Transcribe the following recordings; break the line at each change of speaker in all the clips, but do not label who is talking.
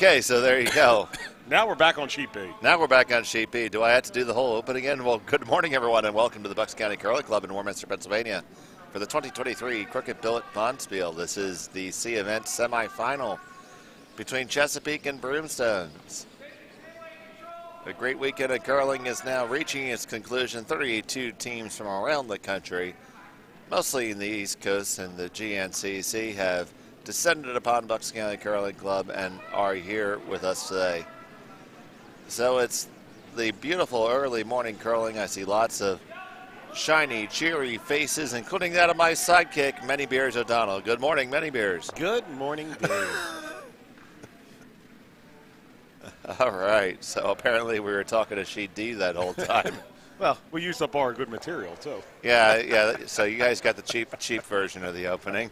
Okay, so there you go.
Now we're back on sheet B.
Now we're back on sheet B. Do I have to do the whole open again? Well, good morning, everyone, and welcome to the Bucks County Curling Club in Warminster, Pennsylvania for the 2023 Crooked Billet Bonspiel. This is the C event semifinal between Chesapeake and Broomstones. A great weekend of curling is now reaching its conclusion. 32 teams from around the country, mostly in the East Coast and the GNCC, have descended upon Bucks County Curling Club and are here with us today. So it's the beautiful early morning curling. I see lots of shiny, cheery faces, including that of my sidekick, Many Beers O'Donnell. Good morning, Many Beers.
Good morning, Dave.
All right, so apparently we were talking to Sheet D that whole time.
Well, we used up our good material, too.
Yeah, so you guys got the cheap version of the opening.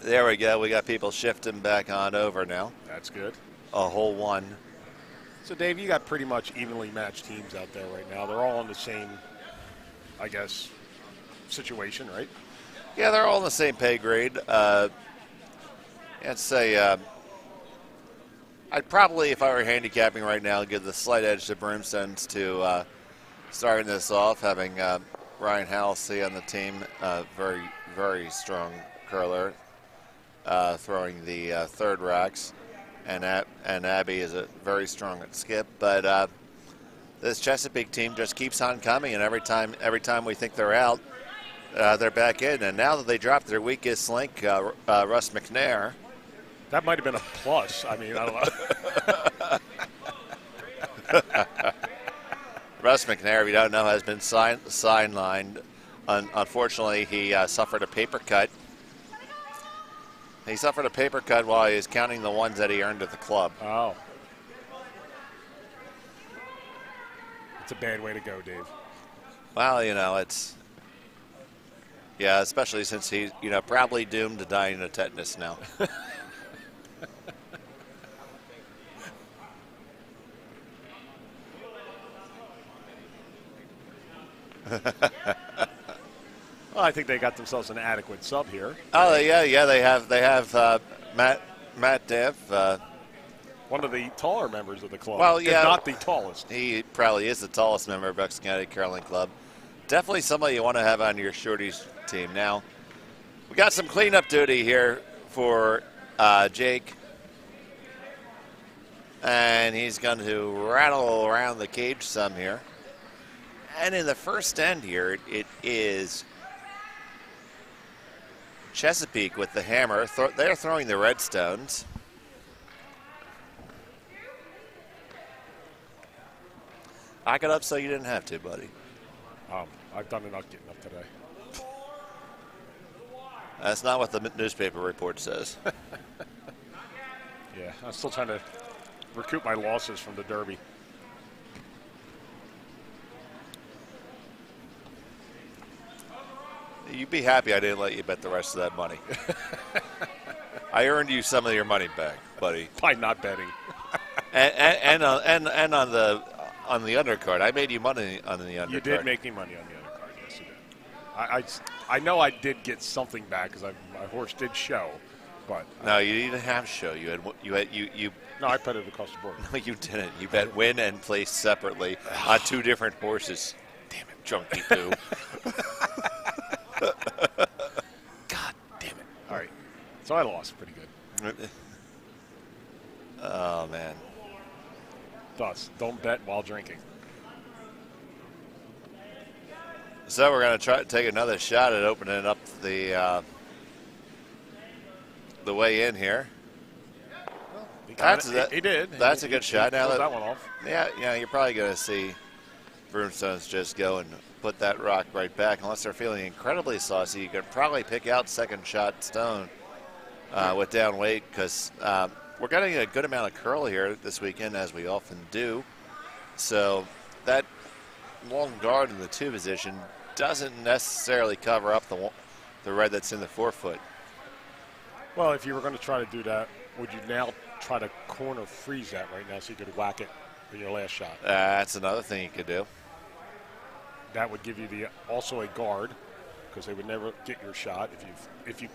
There we go. We got people shifting back on over now.
That's good.
A whole one.
So, Dave, you got pretty much evenly matched teams out there right now. They're all in the same, I guess, situation, right?
Yeah, they're all in the same pay grade. I'd say I'd probably, if I were handicapping right now, give the slight edge to Broomstones to starting this off, having Ryan Halsey on the team, very, very strong curler, throwing the third racks, and Abby is a very strong at skip. But this Chesapeake team just keeps on coming, and every time we think they're out, they're back in. And now that they dropped their weakest link, Russ McNair.
That might have been a plus. I mean, I don't know.
Russ McNair, if you don't know, has been sidelined. Unfortunately, he suffered a paper cut. He suffered a paper cut while he was counting the ones that he earned at the club.
Oh. It's a bad way to go, Dave.
Well, it's... Yeah, especially since he's, probably doomed to dying of tetanus now.
Well, I think they got themselves an adequate sub here.
Oh, yeah, they have Matt Dev.
One of the taller members of the club.
Well, yeah.
If not the tallest.
He probably is the tallest member of Bucks County Curling Club. Definitely somebody you want to have on your shorties team. Now, we got some cleanup duty here for Jake. And he's going to rattle around the cage some here. And in the first end here, it is Chesapeake with the hammer. They're throwing the redstones. I got up so you didn't have to, buddy.
I've done enough getting up today.
That's not what the newspaper report says.
Yeah, I'm still trying to recoup my losses from the Derby.
You'd be happy I didn't let you bet the rest of that money. I earned you some of your money back, buddy.
By not betting.
and on the undercard, I made you money on the undercard.
You did make me money on the undercard, yes, you did. I know I did get something back because my horse did show, but
no, you didn't have show. You
No, I bet it across the board.
No, you didn't. You bet win and place separately on two different horses. Damn it, chunky poo.
God damn it! All right, so I lost pretty good.
Oh man.
Thus, don't bet while drinking.
So we're going to try to take another shot at opening up the way in here.
Well, he did.
That's a good shot. Now
that one off.
Yeah, you're probably going to see Broomstones just go and put that rock right back. Unless they're feeling incredibly saucy, you could probably pick out second shot stone with down weight because we're getting a good amount of curl here this weekend, as we often do. So that long guard in the two position doesn't necessarily cover up the red that's in the forefoot.
Well, if you were going to try to do that, would you now try to corner freeze that right now so you could whack it in your last shot?
That's another thing you could do.
That would give you also a guard because they would never get your shot if you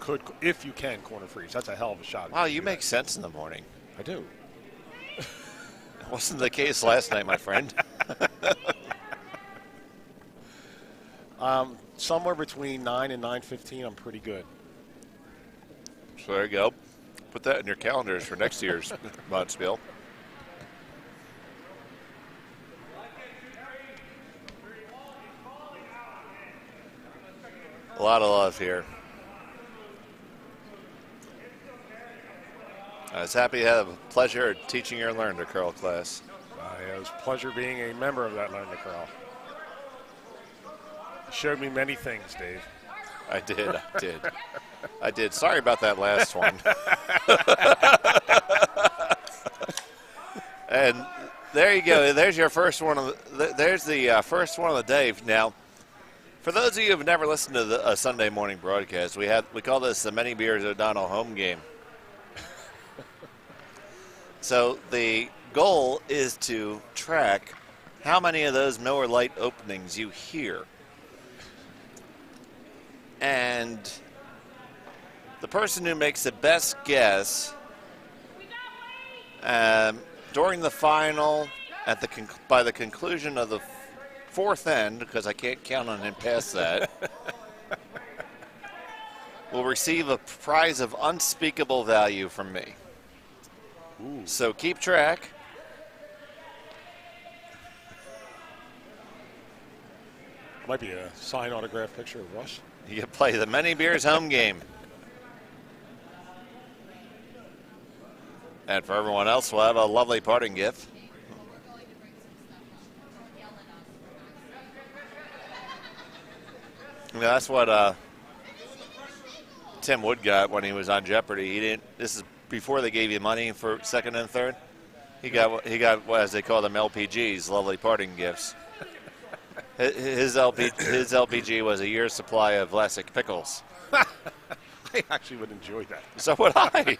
can corner freeze. That's a hell of a shot.
Wow, you make sense in the morning.
I do.
It wasn't the case last night, my friend.
Somewhere between 9 and 9:15, I'm pretty good.
So there you go. Put that in your calendars for next year's Bonspiel. A lot of love here. I was happy to have the pleasure of teaching your Learn to Curl class.
It was a pleasure being a member of that Learn to Curl. You showed me many things, Dave.
I did. Sorry about that last one. And there you go. There's your first one. There's the first one of the day. Now, for those of you who have never listened to a Sunday morning broadcast, we call this the Many Beers O'Donnell home game. So the goal is to track how many of those Miller Lite openings you hear. And the person who makes the best guess during the final, by the conclusion of the fourth end, because I can't count on him past that, will receive a prize of unspeakable value from me.
Ooh.
So keep track.
Might be a signed autograph picture of Russ.
You play the Many Beers home game. And for everyone else, we'll have a lovely parting gift. You know, that's what Tim Wood got when he was on Jeopardy. This is before they gave you money for second and third. He got as they call them, LPGs, lovely parting gifts. His LPG was a year's supply of Vlasic pickles.
I actually would enjoy that.
So would I.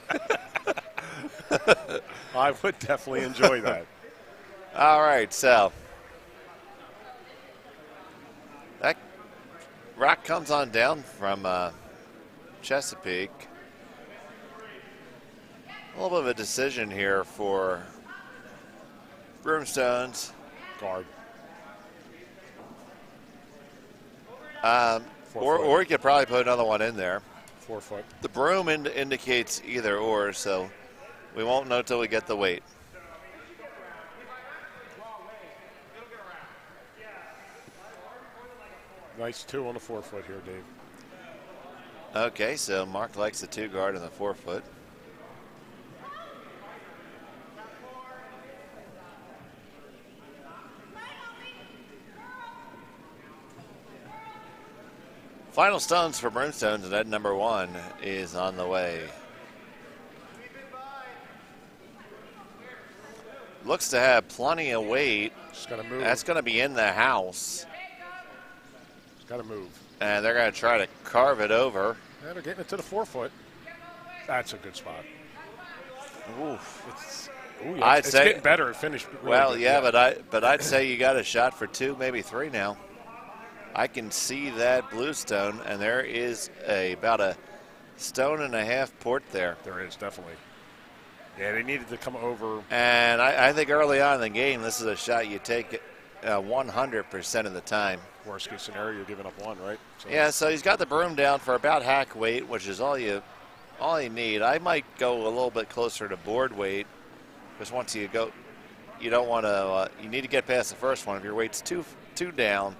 I would definitely enjoy that.
All right, so that rock comes on down from Chesapeake. A little bit of a decision here for Broomstones.
Guard.
Or you could probably put another one in there.
4 foot.
The broom indicates either or, so we won't know till we get the weight.
Nice 2 on the 4 foot here, Dave.
Okay, so Mark likes the 2 guard and the 4 foot. Final stones for Broomstones, and Ed number 1 is on the way. Looks to have plenty of weight.
Just got to move.
That's going to be in the house.
It's got to move.
And they're going to try to carve it over.
Yeah, they're getting it to the 4 foot. That's a good spot.
Oof.
It's getting better. It finished. Really
well,
good.
yeah, but I'd say you got a shot for 2, maybe 3 now. I can see that bluestone, and there is about a 1.5 stone port there.
There is, definitely. Yeah, they needed to come over.
And I think early on in the game, this is a shot you take 100% of the time.
Worst case scenario, you're giving up 1, right? So.
Yeah, so he's got the broom down for about hack weight, which is all you need. I might go a little bit closer to board weight, because once you go, you don't want to. You need to get past the first one. If your weight's too down,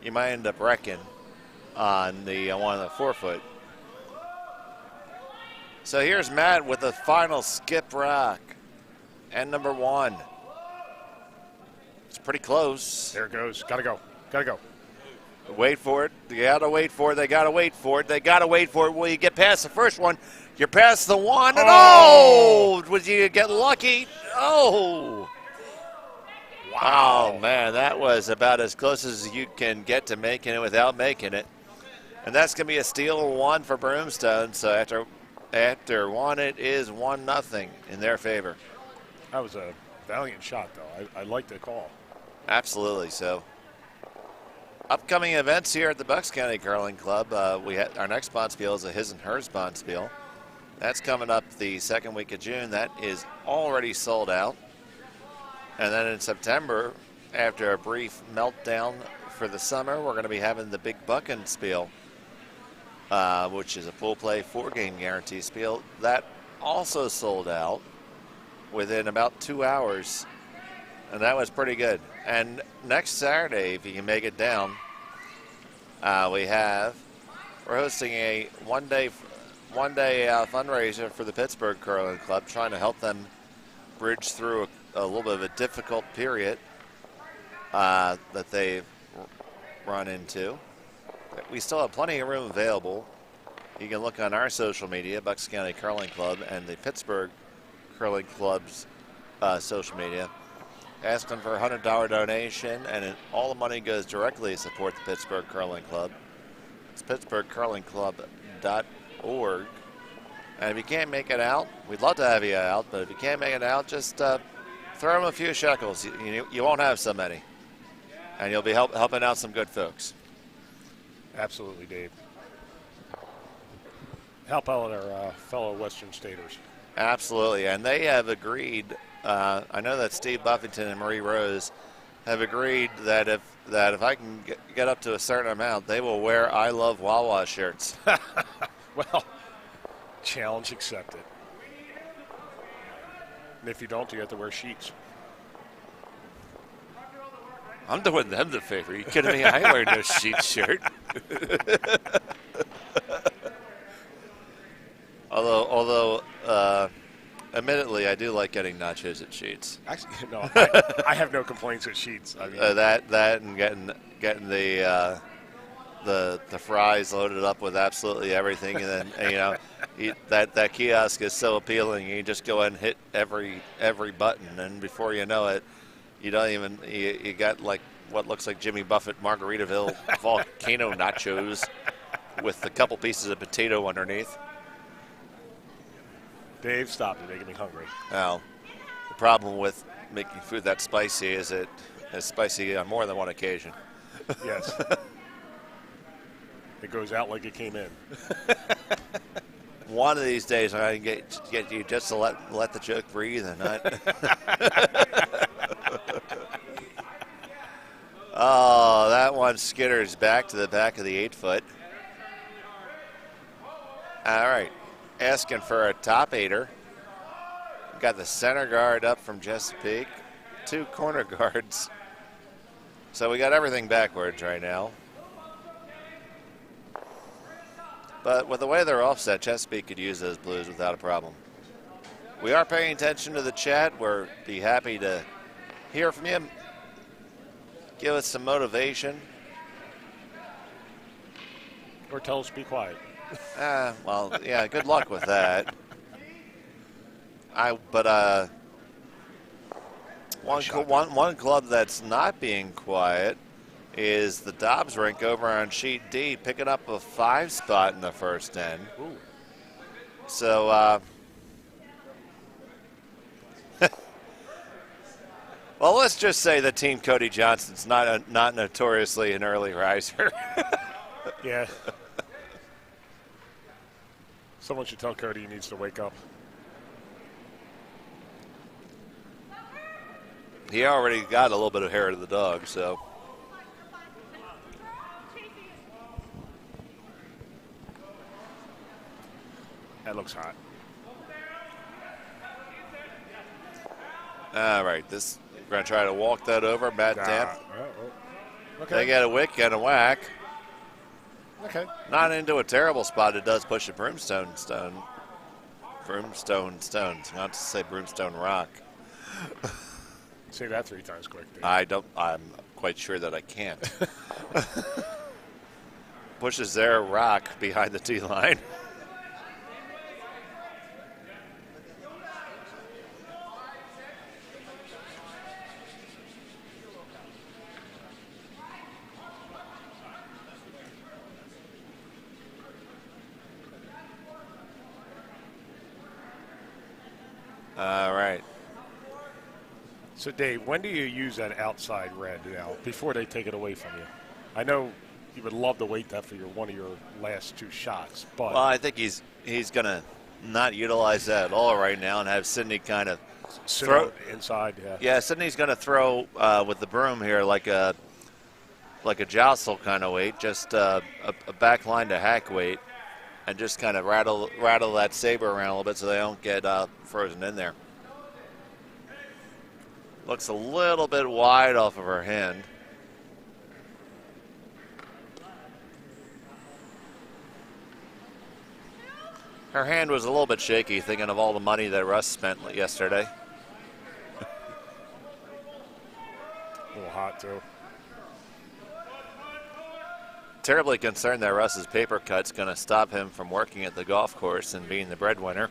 you might end up wrecking on the one of the 4 foot. So here's Matt with the final skip rock. And number 1. It's pretty close.
There it goes. Gotta go. Gotta go.
Wait for it. They gotta wait for it. They gotta wait for it. They gotta wait for it. Will you get past the first one? You're past the 1. And would you get lucky? Oh. Wow, man, that was about as close as you can get to making it without making it. And that's going to be a steal 1 for Broomstone. So after 1, it is 1-0 in their favor.
That was a valiant shot, though. I like the call.
Absolutely. So upcoming events here at the Bucks County Curling Club. Our next Bonspiel is a His and Hers Bonspiel. That's coming up the second week of June. That is already sold out. And then in September, after a brief meltdown for the summer, we're going to be having the Big Buckin' Spiel, which is a full play 4-game guarantee spiel. That also sold out within about 2 hours, and that was pretty good. And next Saturday, if you can make it down, we're hosting a 1-day one-day fundraiser for the Pittsburgh Curling Club, trying to help them bridge through a little bit of a difficult period that they've run into. We still have plenty of room available. You can look on our social media, Bucks County Curling Club, and the Pittsburgh Curling Club's social media. Ask them for a $100 donation, and all the money goes directly to support the Pittsburgh Curling Club. It's pittsburghcurlingclub.org. And if you can't make it out, we'd love to have you out, but if you can't make it out, just throw them a few shekels. You won't have so many. And you'll be helping out some good folks.
Absolutely, Dave. Help out our fellow Western Staters.
Absolutely, and they have agreed. I know that Steve Buffington and Marie Rose have agreed that if I can get up to a certain amount, they will wear "I Love Wawa" shirts.
Well, challenge accepted. And if you don't, you have to wear sheets.
I'm doing them the favor. Are you kidding me? I ain't wearing no sheet shirt. Although, admittedly, I do like getting nachos at Sheets.
Actually, no, I have no complaints with Sheets. I mean,
that and getting the fries loaded up with absolutely everything, and then that kiosk is so appealing. You just go ahead and hit every button, and before you know it, you don't even you got like what looks like Jimmy Buffett Margaritaville volcano nachos with a couple pieces of potato underneath.
Dave, stop. You're making me hungry.
Now, the problem with making food that spicy is it is spicy on more than one occasion.
Yes. It goes out like it came in.
One of these days, I can get you just to let the joke breathe and not. Oh, that one skitters back to the back of the 8-foot. All right. Asking for a top 8er. Got the center guard up from Chesapeake. 2 corner guards. So we got everything backwards right now. But with the way they're offset, Chesapeake could use those blues without a problem. We are paying attention to the chat. We'll be happy to hear from you. Give us some motivation.
Or tell us to be quiet.
Well, yeah, good luck with that. One club that's not being quiet is the Dobbs rink over on sheet D, picking up a 5 spot in the first end.
Ooh.
So, well, let's just say that Team Cody Johnson's not notoriously an early riser.
Yeah. Someone should tell Cody he needs to wake up.
He already got a little bit of hair to the dog, so.
That looks hot.
All right, we're going to try to walk that over. Matt Damp.
Okay.
They get a wick and a whack.
Okay.
Not into a terrible spot. It does push a Broomstone stone. Not to say Broomstone Rock.
Say that 3 times quick, dude.
I'm quite sure that I can't. Pushes their rock behind the tee line. All right.
So, Dave, when do you use that outside red now before they take it away from you? I know you would love to wait that for one of your last 2 shots, but
well, I think he's going to not utilize that at all right now and have Sydney kind of throw
inside.
Yeah, Sydney's going to throw with the broom here like a jostle kind of weight, just a back line to hack weight, and just kind of rattle that saber around a little bit so they don't get frozen in there. Looks a little bit wide off of her hand. Her hand was a little bit shaky, thinking of all the money that Russ spent yesterday.
A little hot, too.
Terribly concerned that Russ's paper cut's going to stop him from working at the golf course and being the breadwinner.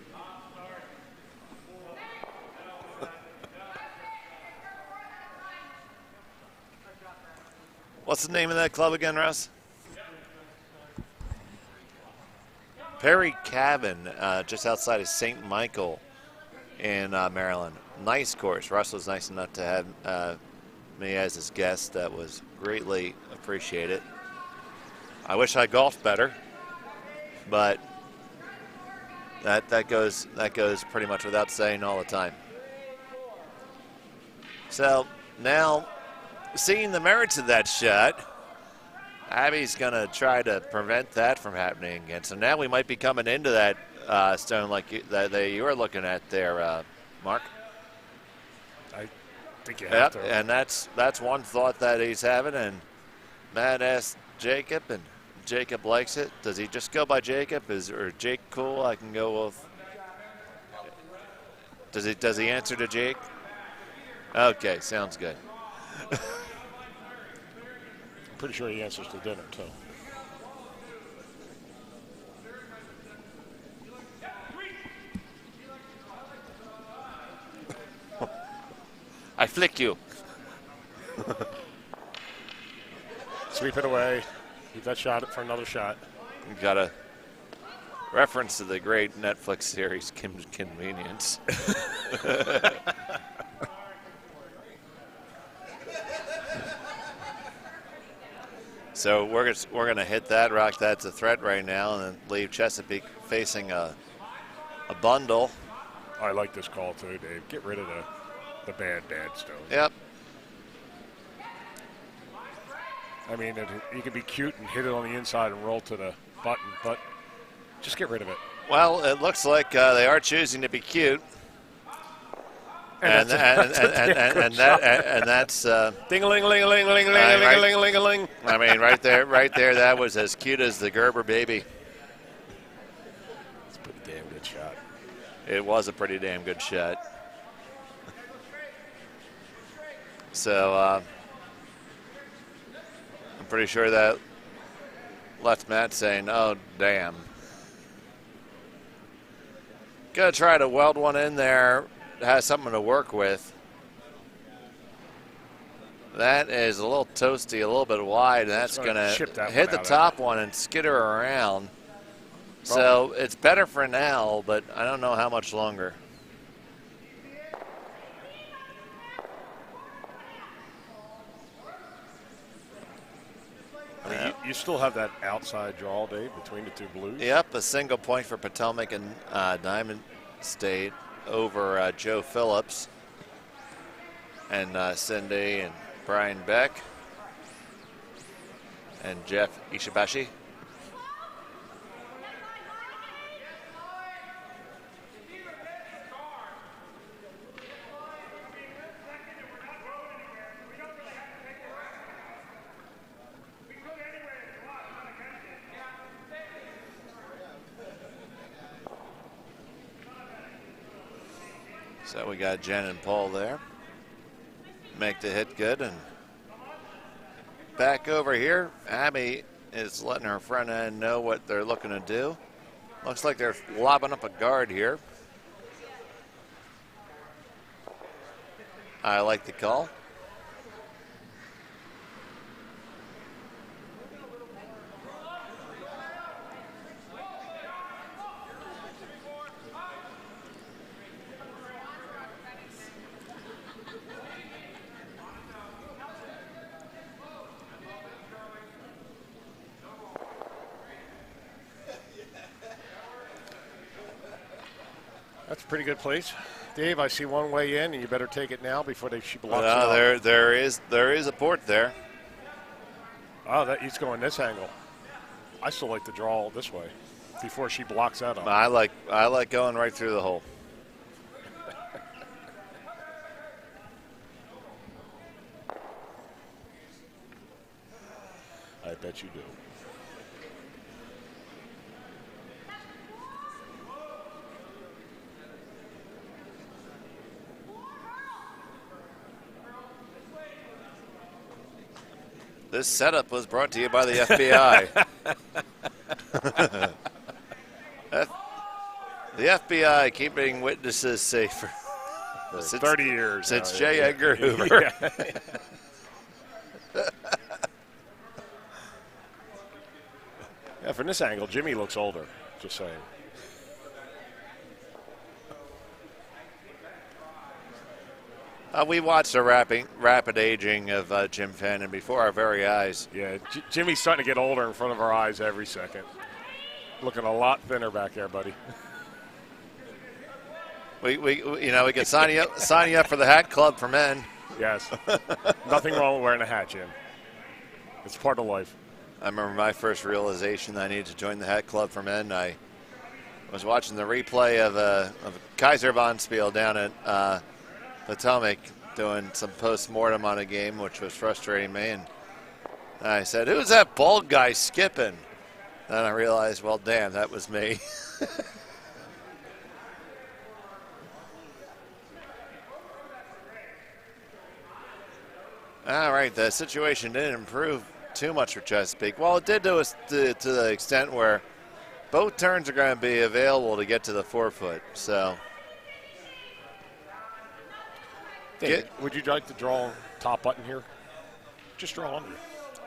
What's the name of that club again, Russ? Perry Cabin, just outside of St. Michael in Maryland. Nice course. Russ was nice enough to have me as his guest. That was greatly appreciated. I wish I golfed better, but that goes pretty much without saying all the time. So now, seeing the merits of that shot, Abby's going to try to prevent that from happening again. So now we might be coming into that stone like you were looking at there, Mark.
I think you have to.
And that's one thought that he's having. And Matt asked Jacob, and Jacob likes it. Does he just go by Jacob? Or Jake cool? I can go with. Does he answer to Jake? Okay, sounds good.
Pretty sure he answers to dinner, too.
I flick you.
Sweep it away. Keep that shot for another shot.
You got a reference to the great Netflix series Kim's Convenience. So we're going to hit that rock. That's a threat right now, and then leave Chesapeake facing a bundle.
I like this call too, Dave. Get rid of the bad stone.
Yep.
I mean, you can be cute and hit it on the inside and roll to the button, but just get rid of it.
Well, it looks like they are choosing to be cute. And that's
ding-a-ling-a-ling-a-ling-a-ling-a-ling-a-ling-a-ling.
I mean, right there, that was as cute as the Gerber baby.
It's a pretty damn good shot.
It was a pretty damn good shot. So I'm pretty sure that left Matt saying, "Oh, damn." Gonna try to weld one in there. Has something to work with. That is a little toasty, a little bit wide, and that's going to hit the top one and skitter around. So it's better for now, but I don't know how much longer.
I mean, you still have that outside draw, Dave, between the two blues.
Yep, a single point for Potomac and Diamond State over Joe Phillips and Cindy and Brian Beck and Jeff Ishibashi. So we got Jen and Paul there. Make the hit good, and back over here, Abby is letting her front end know what they're looking to do. Looks like they're lobbing up a guard here. I like the call.
That's a pretty good place. Dave, I see one way in, and you better take it now before she blocks it
out. There is a port there.
Oh, he's going this angle. I still like to draw this way before she blocks that up.
I like going right through the hole.
I bet you do.
This setup was brought to you by the FBI. The FBI keeping witnesses safe for
30 years.
Since J. Edgar Hoover.
Yeah, from this angle, Jimmy looks older. Just saying.
We watched the rapid aging of Jim Fannin before our very eyes.
Yeah, Jimmy's starting to get older in front of our eyes every second. Looking a lot thinner back there, buddy.
We could sign you up for the hat club for men.
Yes. Nothing wrong with wearing a hat, Jim. It's part of life.
I remember my first realization that I needed to join the hat club for men. I was watching the replay of Kaiser Bonspiel down at Potomac doing some post-mortem on a game, which was frustrating me. And I said, "Who's that bald guy skipping?" Then I realized, well, damn, that was me. All right, the situation didn't improve too much for Chesapeake. Well, it did to the extent where both turns are going to be available to get to the 4-foot. So,
would you like to draw top button here? Just draw under.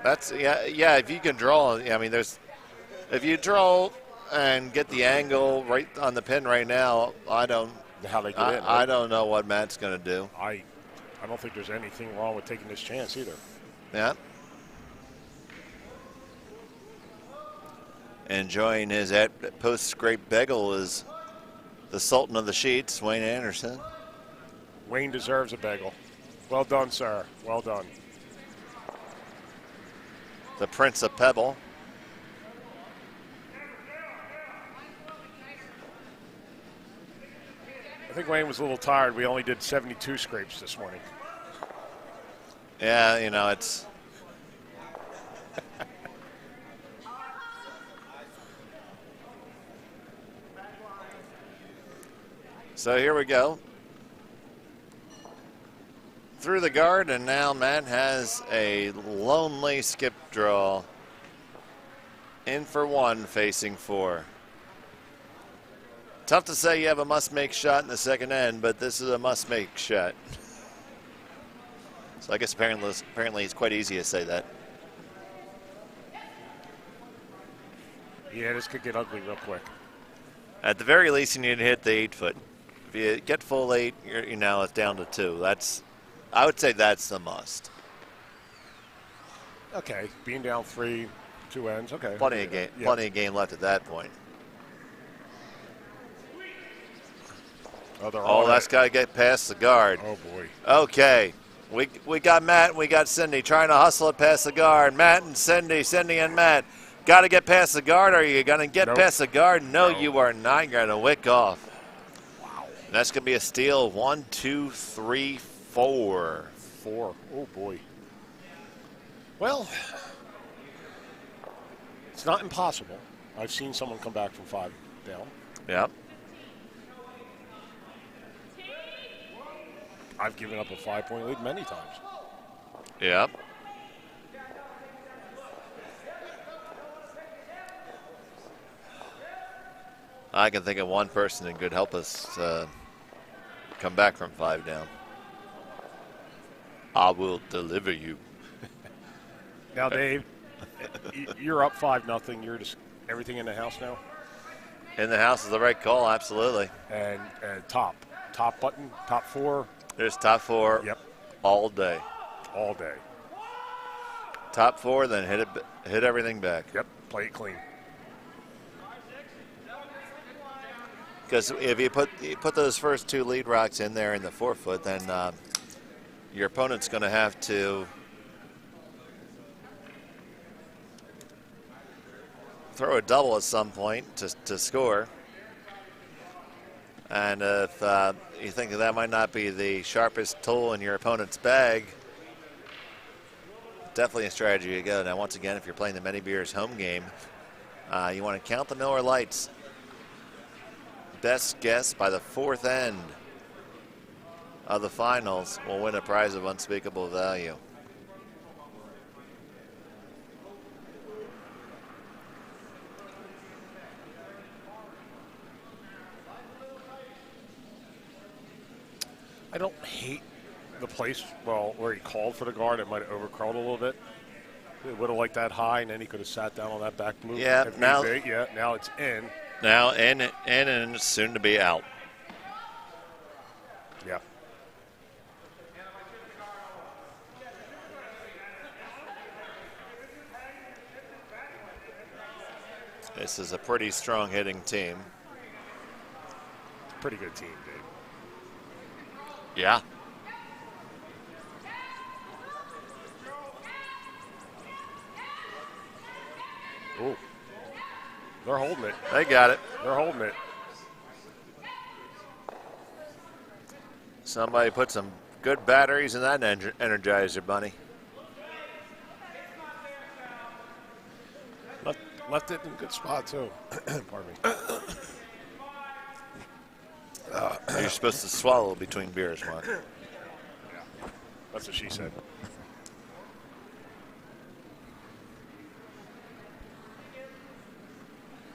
That's yeah. If you can draw, I mean, if you draw and get the angle right on the pin right now, I don't know what Matt's going to do.
I don't think there's anything wrong with taking this chance either.
Yeah. Enjoying his post-scrape bagel is the Sultan of the Sheets, Wayne Anderson.
Wayne deserves a bagel. Well done, sir. Well done.
The Prince of Pebble.
I think Wayne was a little tired. We only did 72 scrapes this morning.
Yeah, it's... So here we go. Through the guard, and now Matt has a lonely skip draw. In for 1, facing 4. Tough to say you have a must-make shot in the second end, but this is a must-make shot. So I guess apparently it's quite easy to say that.
Yeah, this could get ugly real quick.
At the very least, you need to hit the 8-foot. If you get full 8, it's down to 2. I would say that's the must.
Okay, being down 3, 2 ends. Okay,
plenty of game left at that point. Oh, that's got to get past the guard.
Oh boy.
Okay, we got Matt and we got Cindy trying to hustle it past the guard. Matt and Cindy and Matt. Got to get past the guard. Are you going to get past the guard? No, you are not. You're going to wick off.
Wow.
And that's going to be a steal. 1, 2, 3, 4.
4. Oh, boy. Well, it's not impossible. I've seen someone come back from 5 down.
Yep.
I've given up a 5-point lead many times.
Yep. I can think of one person that could help us come back from 5 down. I will deliver you.
Now, Dave, you're up 5-0. You're just everything in the house now?
In the house is the right call, absolutely.
And top button, top 4.
There's top 4.
Yep.
All day.
All day.
Top 4, then hit everything back.
Yep. Play it clean.
Because if you put those first 2 lead rocks in there in the 4-foot, then your opponent's going to have to throw a double at some point to score. And if you think that might not be the sharpest tool in your opponent's bag, definitely a strategy to go. Now, once again, if you're playing the Many Beers home game, you want to count the Miller Lights. Best guess by the 4th end of the finals will win a prize of unspeakable value.
I don't hate the place, well, where he called for the guard. It might have overcrawled a little bit. It would have liked that high, and then he could have sat down on that back move.
Yeah, now
it's in.
Now in and soon to be out.
Yeah.
This is a pretty strong hitting team.
Pretty good team, Dave.
Yeah.
Ooh. They're holding it.
They got it.
They're holding it.
Somebody put some good batteries in that Energizer bunny.
Left it in a good spot, too. Pardon me.
You're supposed to swallow between beers, Mark.
Yeah. That's what she said.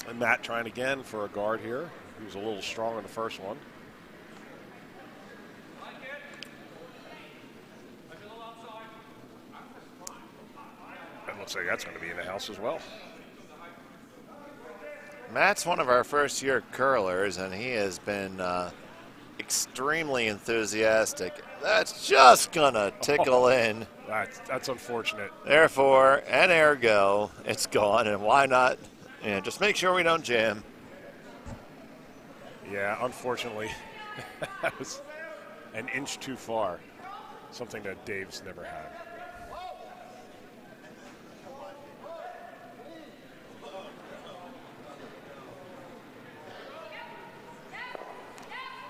And Matt trying again for a guard here. He was a little strong in the first one. It looks like that's going to be in the house as well.
Matt's one of our first-year curlers, and he has been extremely enthusiastic. That's just going to tickle in.
That's unfortunate.
Therefore, and ergo, it's gone, and why not? Yeah, just make sure we don't jam.
Yeah, unfortunately, that was an inch too far. Something that Dave's never had.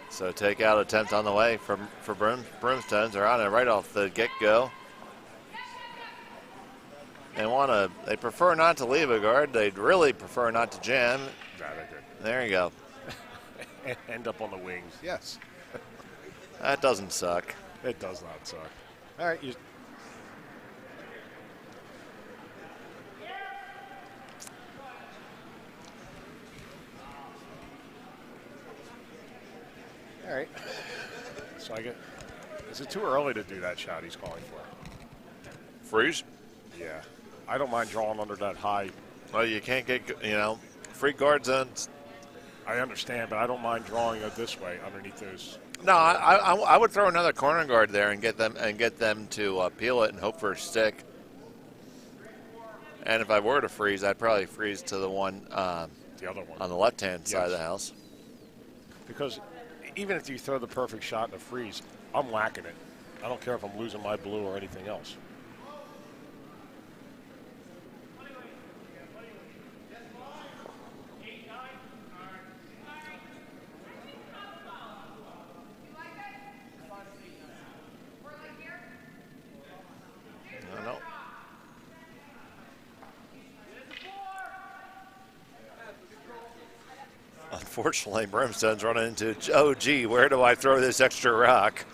So takeout attempt on the way for Broomstones. They're on it right off the get-go. They prefer not to leave a guard. They'd really prefer not to jam.
Nah, they're good.
There you go.
End up on the wings. Yes.
That doesn't suck.
It does not suck. All right. All right. So is it too early to do that shot he's calling for?
Freeze?
Yeah. I don't mind drawing under that high.
Well, you can't get, free guard zones.
I understand, but I don't mind drawing it this way underneath those.
No, I would throw another corner guard there and get them to peel it and hope for a stick. And if I were to freeze, I'd probably freeze to the one,
the other one
on the left-hand side of the house.
Because even if you throw the perfect shot in a freeze, I'm whacking it. I don't care if I'm losing my blue or anything else.
Unfortunately, Brimstone's running into, oh, gee, where do I throw this extra rock?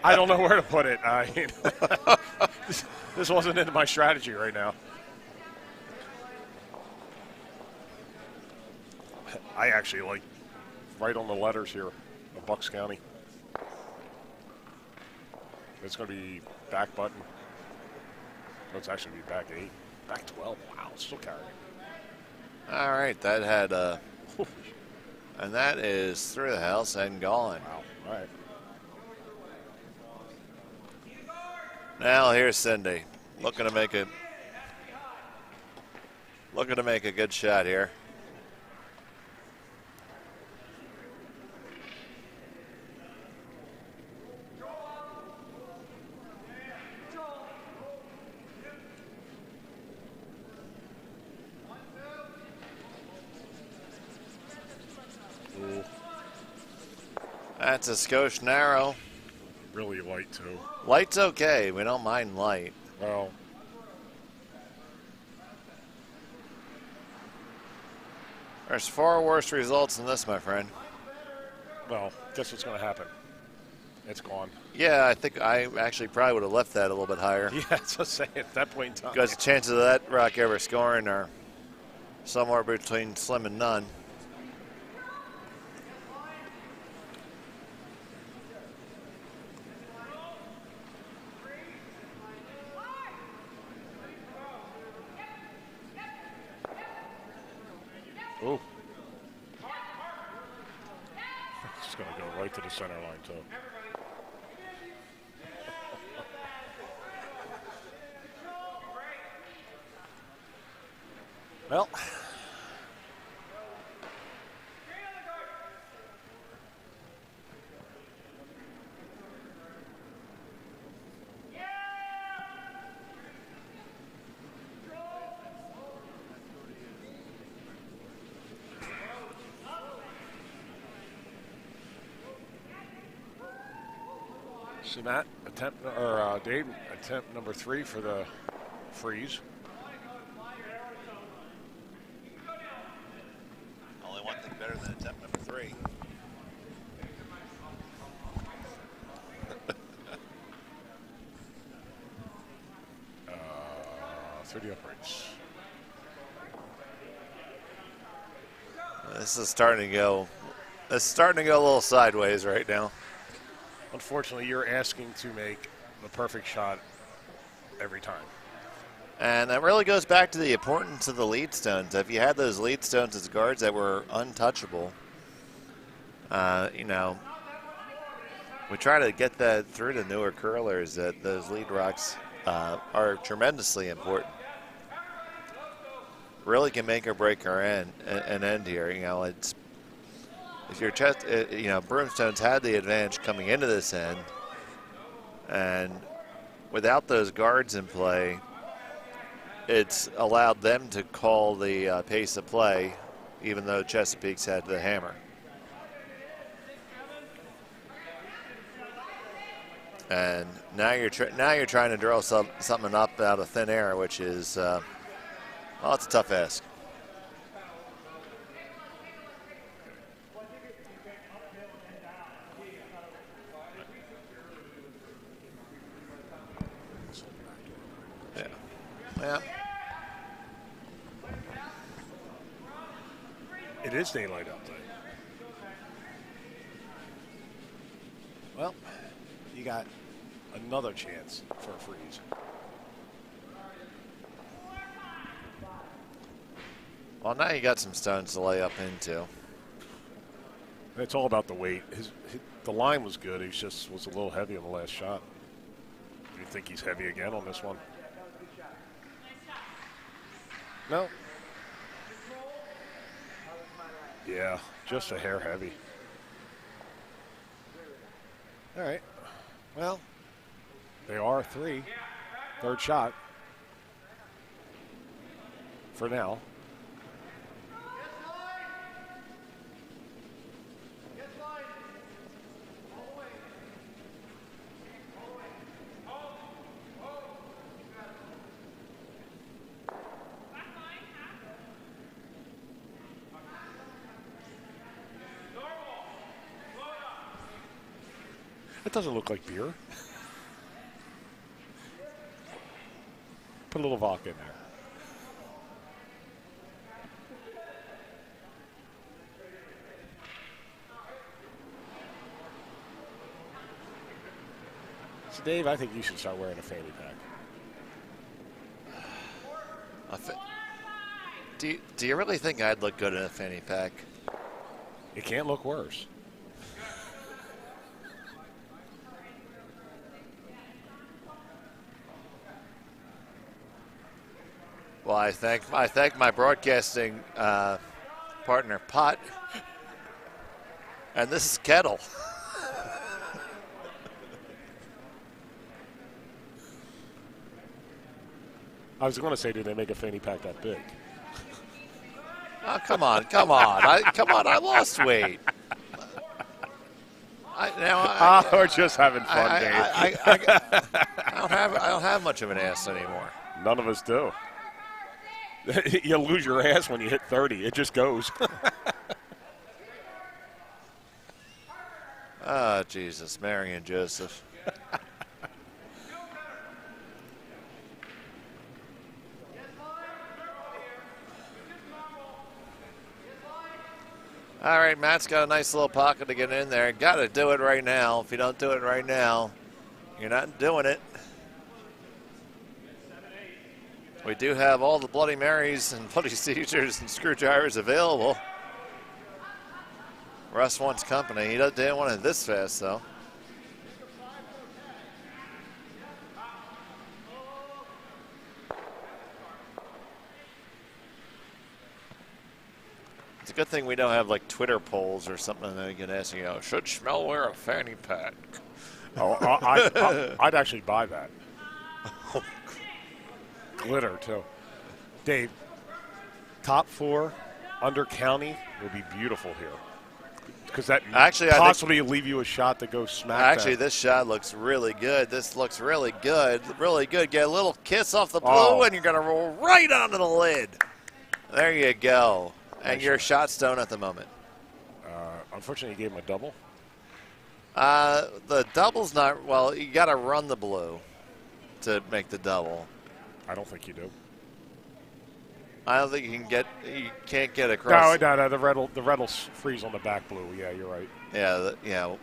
I don't know where to put it. This wasn't into my strategy right now. I actually like right on the letters here of Bucks County. It's going to be back button. It's actually be back 8. Back 12. Wow, still carrying.
All right, that had and that is through the house and gone.
Wow, all right.
Now here's Cindy, looking to make a good shot here. That's a skosh narrow.
Really light, too.
Light's okay. We don't mind light.
Well,
there's far worse results than this, my friend.
well, guess what's going to happen? It's gone.
Yeah, I think I actually probably would have left that a little bit higher.
Yeah, that's what I'm saying. At that point in time.
Because the chances of that rock ever scoring are somewhere between slim and none.
Ooh. It's going to go right to the center line, too. Well, so Matt, Dave, attempt number 3 for the freeze.
Only one thing better than attempt number 3.
Through the uprights.
This is starting to go. It's starting to go a little sideways right now.
Unfortunately, you're asking to make the perfect shot every time.
And that really goes back to the importance of the lead stones. If you had those lead stones as guards that were untouchable, you know, we try to get that through to newer curlers that those lead rocks are tremendously important. Really can make or break our end here. You know, it's if your chest, you know, Broomstones had the advantage coming into this end, and without those guards in play, it's allowed them to call the pace of play, even though Chesapeake's had the hammer. And now you're trying to draw something up out of thin air, which is well, it's a tough ask. Yeah. Yeah.
It is daylight out there. Well, you got another chance for a freeze.
Well, now you got some stones to lay up into.
It's all about the weight. The line was good. He just was a little heavy on the last shot. Do you think he's heavy again on this one? No. Yeah, just a hair heavy. All right. Well, they are 3. Third shot. For now. It doesn't look like beer. Put a little vodka in there. So, Dave, I think you should start wearing a fanny pack.
Do you really think I'd look good in a fanny pack?
It can't look worse.
Well, I thank my broadcasting partner, Pot, and this is Kettle.
I was going to say, did they make a fanny pack that big?
Oh, come on. I lost weight.
We're just having fun, Dave.
I don't have much of an ass anymore.
None of us do. You lose your ass when you hit 30. It just goes.
Oh, Jesus, Mary and Joseph. All right, Matt's got a nice little pocket to get in there. Got to do it right now. If you don't do it right now, you're not doing it. We do have all the Bloody Marys and Bloody Caesars and screwdrivers available. Russ wants company. He didn't want it this fast, though. It's a good thing we don't have like Twitter polls or something that we can ask you, should Schmel wear a fanny pack?
Oh, I'd actually buy that. Glitter, too. Dave, top 4 under county will be beautiful here. Because that
actually
possibly leave you a shot to go smack.
Actually,
that.
This shot looks really good. This looks really good. Really good. Get a little kiss off the blue, and you're going to roll right onto the lid. There you go. And your shot stone at the moment.
Unfortunately, you gave him a double.
The double's not, well, you got to run the blue to make the double.
I don't think you do.
I don't think you can't get across.
No, the red will freeze on the back blue. Yeah, you're right.
Yeah,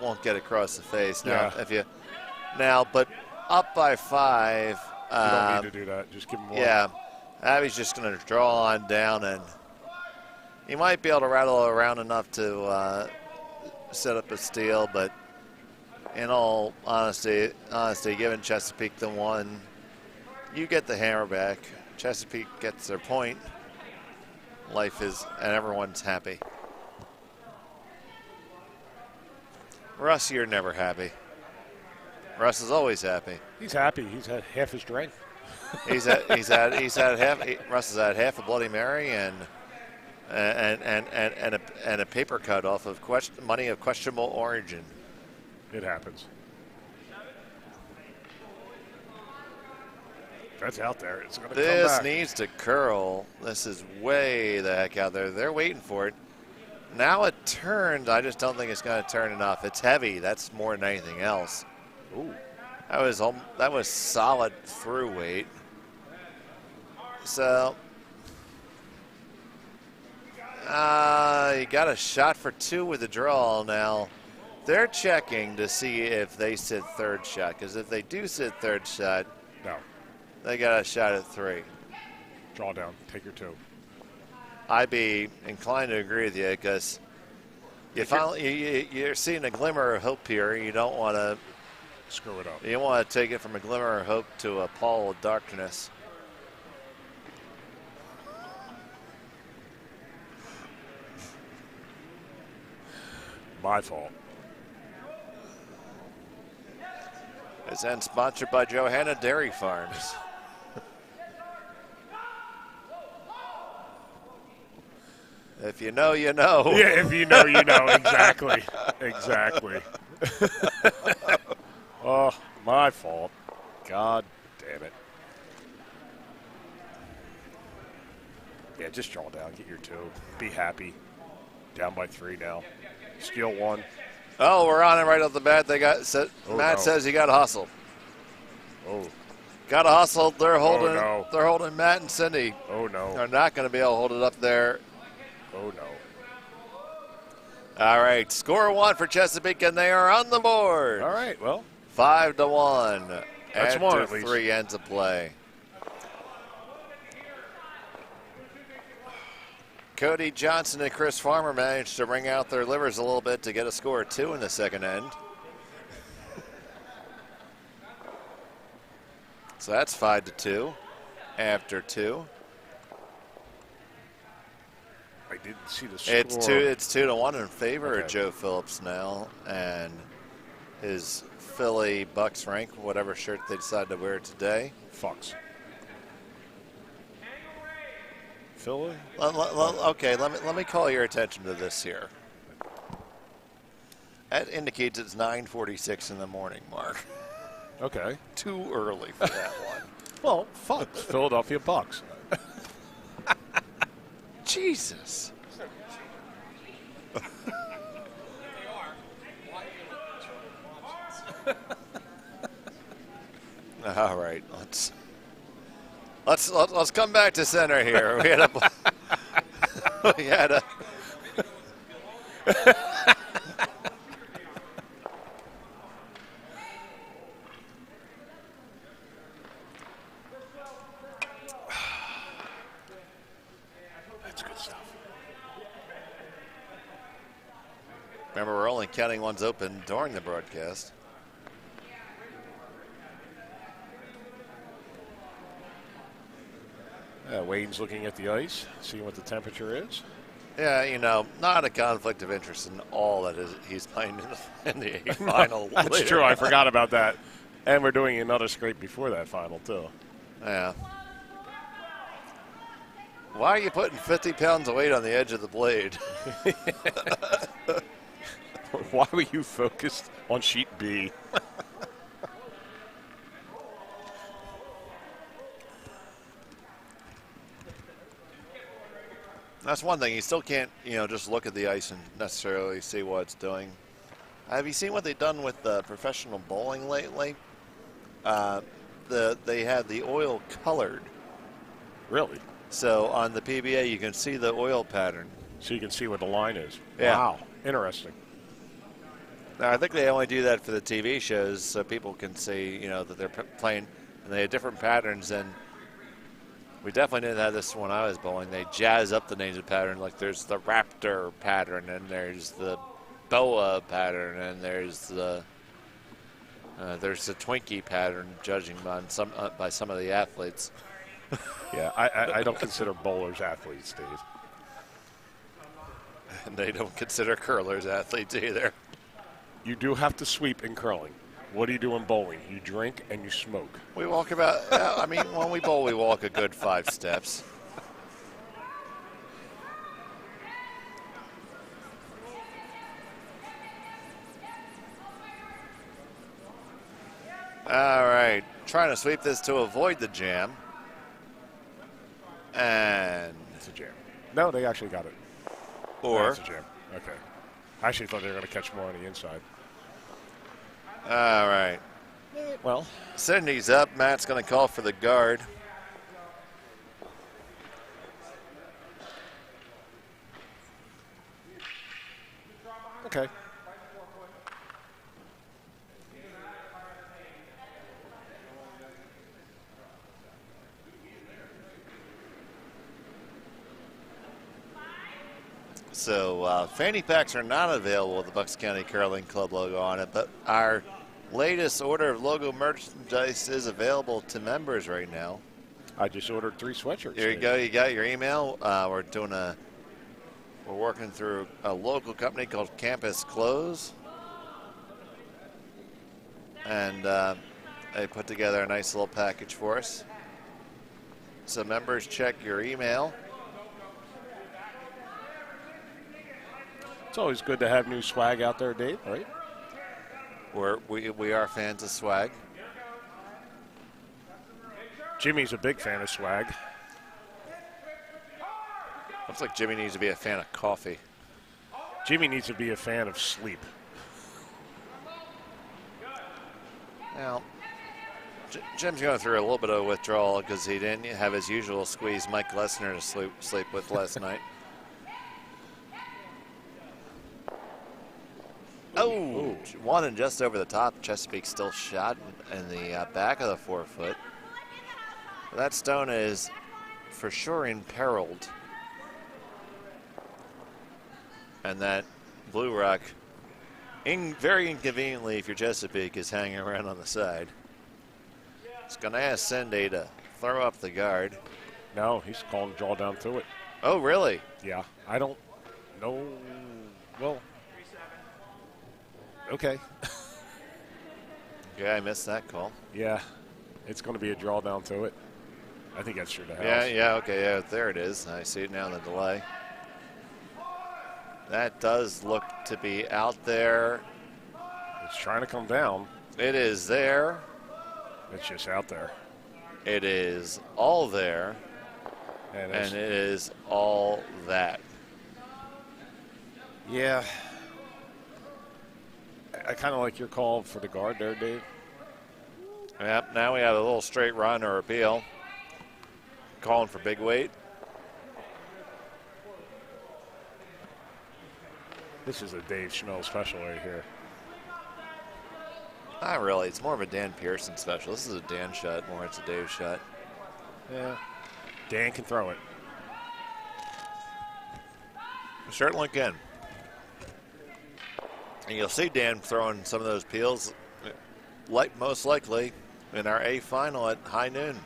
won't get across the face. Now, but up by 5.
You don't need to do that. Just give him one.
Yeah, Abby's just going to draw on down, and he might be able to rattle around enough to set up a steal, but in all honesty, giving Chesapeake the 1, you get the hammer back. Chesapeake gets their point. Life is, and everyone's happy. Russ, you're never happy. Russ is always happy.
He's happy. He's had half his drink.
Russ has had half a Bloody Mary and a paper cut off of money of questionable origin.
It happens. That's out there. It's going to come back.
This needs to curl. This is way the heck out there. They're waiting for it. Now it turned. I just don't think it's going to turn enough. It's heavy. That's more than anything else.
Ooh.
That was solid through weight. So you got a shot for 2 with the draw. Now they're checking to see if they sit third shot, because if they do sit third shot,
no,
they got a shot at 3.
Draw down. Take your 2.
I'd be inclined to agree with you, because you're seeing a glimmer of hope here. You don't want to
screw it up.
You want to take it from a glimmer of hope to a pall of darkness.
My fault.
It's then sponsored by Johanna Dairy Farms. If you know, you know.
Yeah, if you know, you know. Exactly. Exactly. Oh, my fault. God damn it. Yeah, just draw down. Get your 2. Be happy. Down by 3 now. Steal 1.
Oh, we're on it right off the bat. Matt says you got to hustle.
Oh.
Got to hustle. They're holding.
no.
They're holding Matt and Cindy.
Oh no.
They're not going to be able to hold it up there.
Oh no.
All right, score 1 for Chesapeake, and they are on the board.
All right. Well,
5-1.
That's
after
1 at least.
3 ends of play. Cody Johnson and Chris Farmer managed to wring out their livers a little bit to get a score of 2 in the second end. So that's 5-2 after 2.
I didn't see the score.
It's 2-1 in favor of Joe Phillips now, and his Philly Bucks rank, whatever shirt they decide to wear today.
Fucks. Philly?
Okay, let me call your attention to this here. That indicates it's 9:46 in the morning, Mark.
Okay.
Too early for that one.
Well, fucks. Philadelphia Bucks.
Jesus. All right, let's come back to center here. We had a Remember, we're only counting ones open during the broadcast.
Wayne's looking at the ice, seeing what the temperature is.
Yeah, you know, not a conflict of interest in all that he's playing in the final.
That's true. I forgot about that. And we're doing another scrape before that final, too.
Yeah. Why are you putting 50 pounds of weight on the edge of the blade?
Why were you focused on sheet B?
That's one thing. You still can't, you know, just look at the ice and necessarily see what it's doing. Have you seen what they've done with professional bowling lately? They had the oil colored.
Really?
So on the PBA, you can see the oil pattern.
So you can see where the line is.
Yeah.
Wow. Interesting.
Now, I think they only do that for the TV shows so people can see, you know, that they're playing, and they have different patterns. And we definitely didn't have this when I was bowling. They jazz up the names of pattern. Like there's the Raptor pattern, and there's the Boa pattern, and there's the Twinkie pattern, judging by some of the athletes.
Yeah, I don't consider bowlers athletes, Dave.
And they don't consider curlers athletes either.
You do have to sweep in curling. What do you do in bowling? You drink and you smoke.
We walk about, I mean, when we bowl, we walk a good 5 steps. All right, trying to sweep this to avoid the jam. And
it's a jam. No, they actually got it.
Or
it's a jam. Okay. I actually thought they were going to catch more on the inside.
All right.
Well,
Cindy's up. Matt's going to call for the guard.
Okay.
So fanny packs are not available with the Bucks County Curling Club logo on it, but our latest order of logo merchandise is available to members right now.
I just ordered 3 sweatshirts.
There you go. You got your email. We're working through a local company called Campus Clothes, and they put together a nice little package for us. So members, check your email.
It's always good to have new swag out there, Dave, right?
We are fans of swag.
Jimmy's a big fan of swag.
Looks like Jimmy needs to be a fan of coffee.
Jimmy needs to be a fan of sleep.
Well, Jim's going through a little bit of withdrawal because he didn't have his usual squeeze Mike Lessner to sleep with last night. Oh, one and just over the top. Chesapeake still shot in the back of the 4-foot. That stone is for sure imperiled. And that Blue Rock, very inconveniently, if you're Chesapeake, is hanging around on the side. It's going to ask Cindy to throw up the guard.
No, he's calling draw down to it.
Oh, really?
Yeah, I don't know. Well, okay.
Yeah, I missed that call.
Yeah, it's going to be a draw down to it. I think that's sure to
house. Yeah, okay, yeah, there it is. I see it now in the delay. That does look to be out there.
It's trying to come down.
It is there.
It's just out there.
It is all there. And it is all that.
Yeah. I kind of like your call for the guard there, Dave.
Yep, now we have a little straight run or appeal. Calling for big weight.
This is a Dave Schnell special right here.
Not really. It's more of a Dan Pearson special. This is a Dan shot more. It's a Dave shot.
Yeah. Dan can throw it.
Certainly can. And you'll see Dan throwing some of those peels, most likely, in our A final at high noon.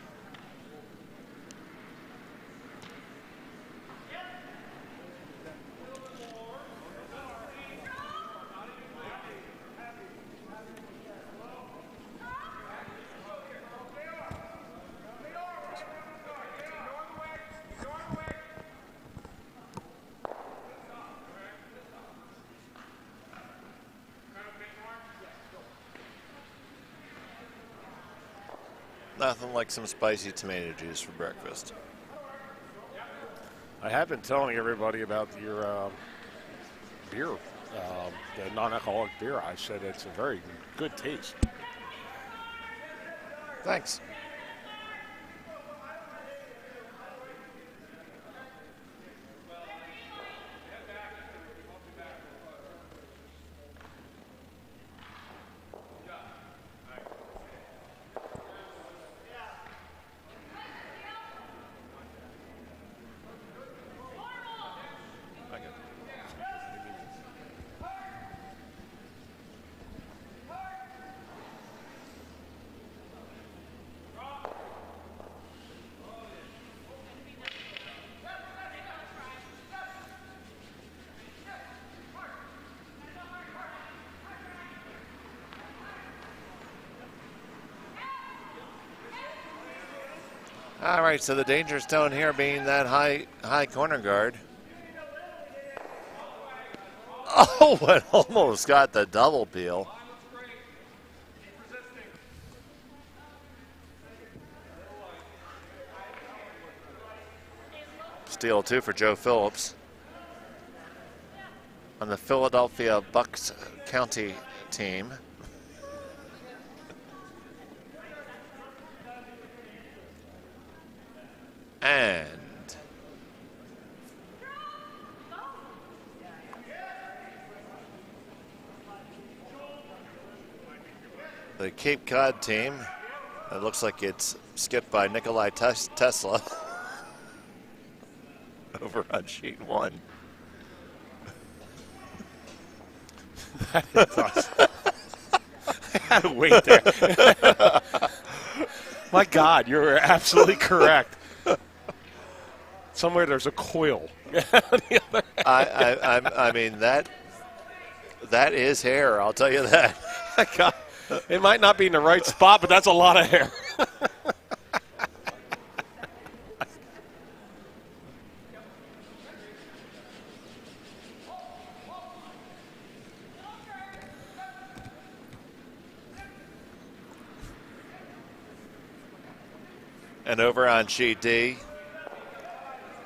Nothing like some spicy tomato juice for breakfast.
I have been telling everybody about your beer, the non-alcoholic beer. I said it's a very good taste.
Thanks. All right, so the danger zone here being that high corner guard. Oh, it almost got the double peel. Steal 2 for Joe Phillips on the Philadelphia Bucks County team. And the Cape Cod team, it looks like it's skipped by Nikolai Tesla over on sheet 1.
That is awesome. I had to wait there. My God, you're absolutely correct. Somewhere there's a coil.
I mean, that is hair, I'll tell you that.
God, it might not be in the right spot, but that's a lot of hair.
And over on sheet D,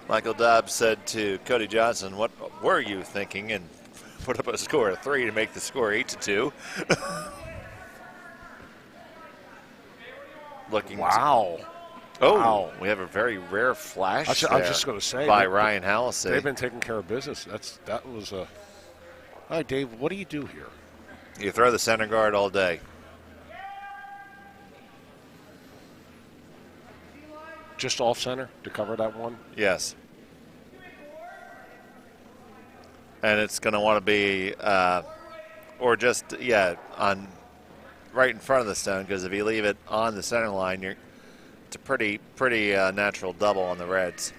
Michael Dobbs said to Cody Johnson, "What were you thinking?" and put up a score of 3 to make the score 8-2. Looking.
Wow.
Wow. We have a very rare flash.
I was just going to say
by Ryan Hallisey.
They've been taking care of business. That was a. All right, Dave. What do you do here?
You throw the center guard all day.
Just off center to cover that one?
Yes. And it's going to want to be, or just, on right in front of the stone, because if you leave it on the center line, it's a pretty natural double on the Reds.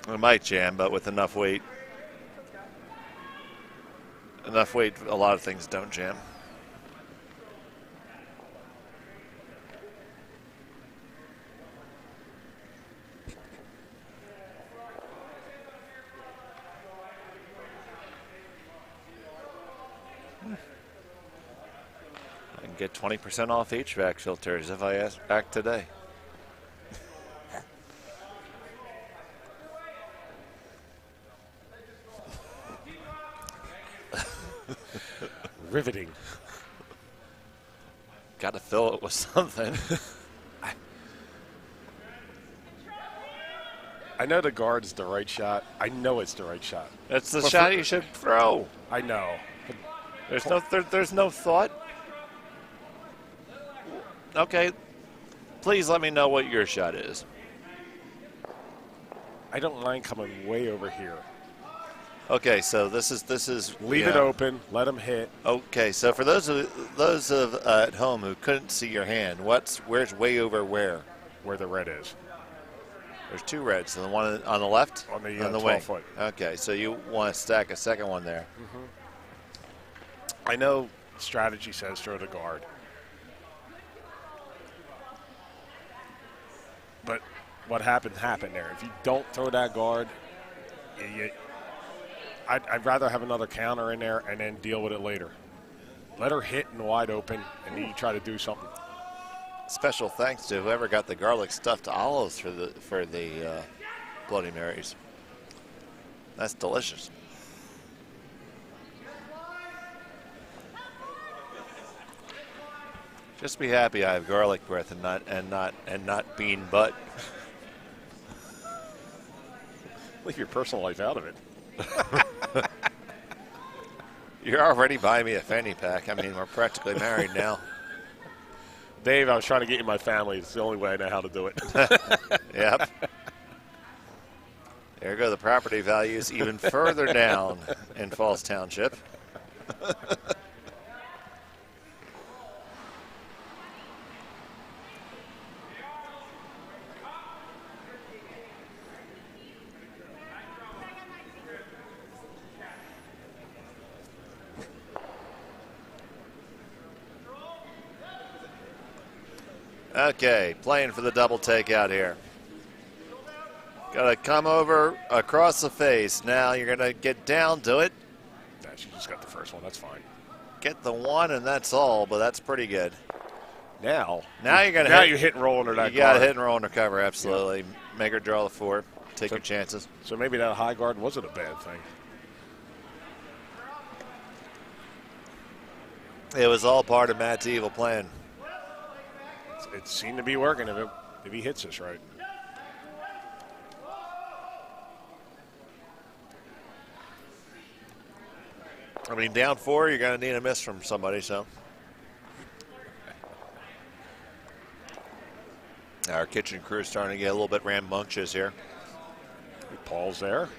It might jam, but with enough weight, a lot of things don't jam. Get 20% off HVAC filters if I act today.
Riveting.
Got to fill it with something.
I know the guard's the right shot. I know it's the right shot.
It's the shot you should throw.
I know.
There's no thought. Okay, please let me know what your shot is.
I don't mind coming way over here.
Okay, so this is
Leave it open, let them hit.
Okay, so for those of at home who couldn't see your hand, where's way over where?
Where the red is.
There's two reds, and the one on the left,
on the
12
wing.
Foot. Okay, so you want to stack a second one there.
I know strategy says throw the guard, but what happened there. If you don't throw that guard, I'd rather have another counter in there and then deal with it later. Let her hit in wide open, and then you try to do something.
Special thanks to whoever got the garlic stuffed olives for the Bloody Marys. That's delicious. Just be happy I have garlic breath and not bean butt.
Leave your personal life out of it.
You're already buying me a fanny pack. I mean, we're practically married now.
Dave, I was trying to get you my family. It's the only way I know how to do it.
Yep. There go the property values even further down in Falls Township. Okay, playing for the double takeout here. Got to come over across the face. Now you're going to get down to it.
Yeah, she just got the first one. That's fine.
Get the one, and that's all, but that's pretty good.
Now
you're going to
now you hit and roll under that guard.
You got to hit and roll under cover, absolutely. Yeah. Make her draw the four. Take your chances.
So maybe that high guard wasn't a bad thing.
It was all part of Matt's evil plan.
It seemed to be working if he hits us right.
I mean, down four, you're going to need a miss from somebody, so. Our kitchen crew is starting to get a little bit rambunctious here.
Paul's there.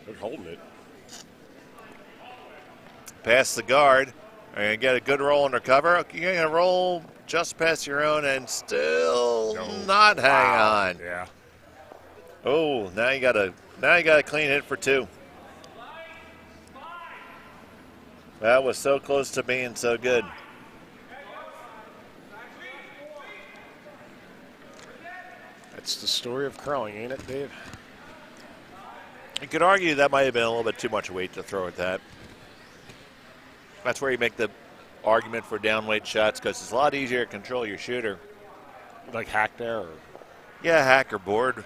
They're holding it.
Pass the guard. Are you going to get a good roll under cover? You're going to roll just past your own and still not hang on.
Yeah.
Oh, now you got a clean hit for two. That was so close to being so good.
That's the story of curling, ain't it, Dave?
You could argue that might have been a little bit too much weight to throw at that. That's where you make the argument for down weight shots because it's a lot easier to control your shooter.
Like hack there? Or?
Yeah, hack or board.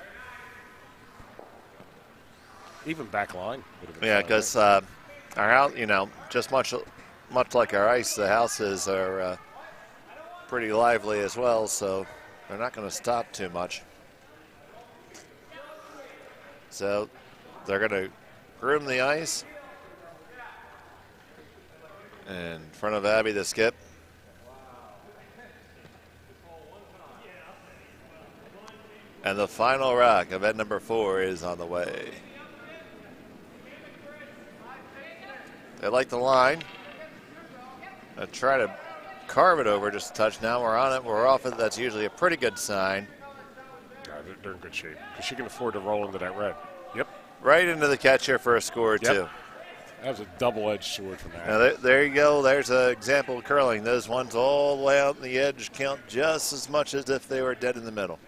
Even back line.
Yeah, because our house, just much like our ice, the houses are pretty lively as well, so they're not going to stop too much. So they're going to groom the ice. In front of Abby, the skip. And the final rack, event number 4, is on the way. They like the line. I try to carve it over just a touch. Now we're on it. We're off it. That's usually a pretty good sign.
Yeah, they're in good shape because she can afford to roll into that red. Yep.
Right into the catcher for a score, too.
That was a double-edged sword from that.
Now there you go. There's an example of curling. Those ones all the way out on the edge count just as much as if they were dead in the middle.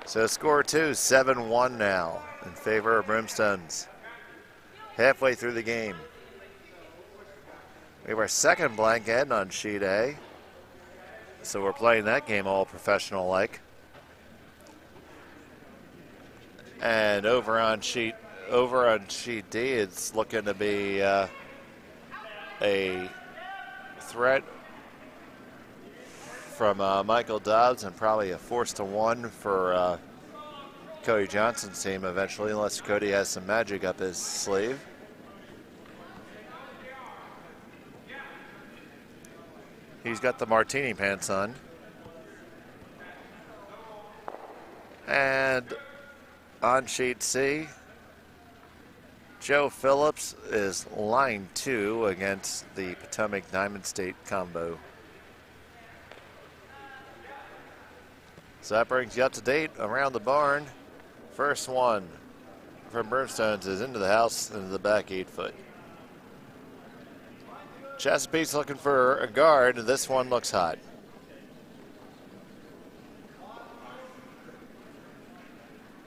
So score 2, 7-1 now in favor of Brimstones. Halfway through the game. We have our second blank end on sheet A. So we're playing that game all professional-like. And over on sheet D, it's looking to be a threat from Michael Dobbs and probably a force to 1 for Cody Johnson's team eventually, unless Cody has some magic up his sleeve. He's got the martini pants on. And on sheet C, Joe Phillips is line 2 against the Potomac Diamond State combo. So that brings you up to date around the barn. First one from Brimstones is into the house, into the back 8 foot. Chesapeake's looking for a guard. This one looks hot.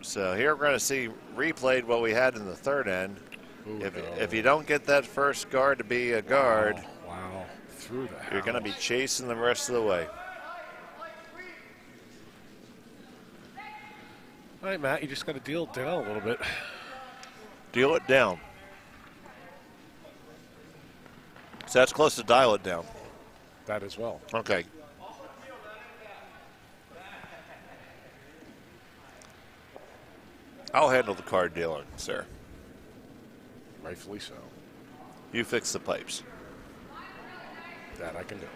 So here we're going to see replayed what we had in the third end. Ooh, if you don't get that first guard to be a guard,
wow. Through the house.
You're going to be chasing the rest of the way.
All right, Matt, you just got to deal it down a little bit.
Deal it down. So that's close to dial it down.
That as well.
Okay. I'll handle the card dealing, sir.
Rightfully so.
You fix the pipes.
That I can do.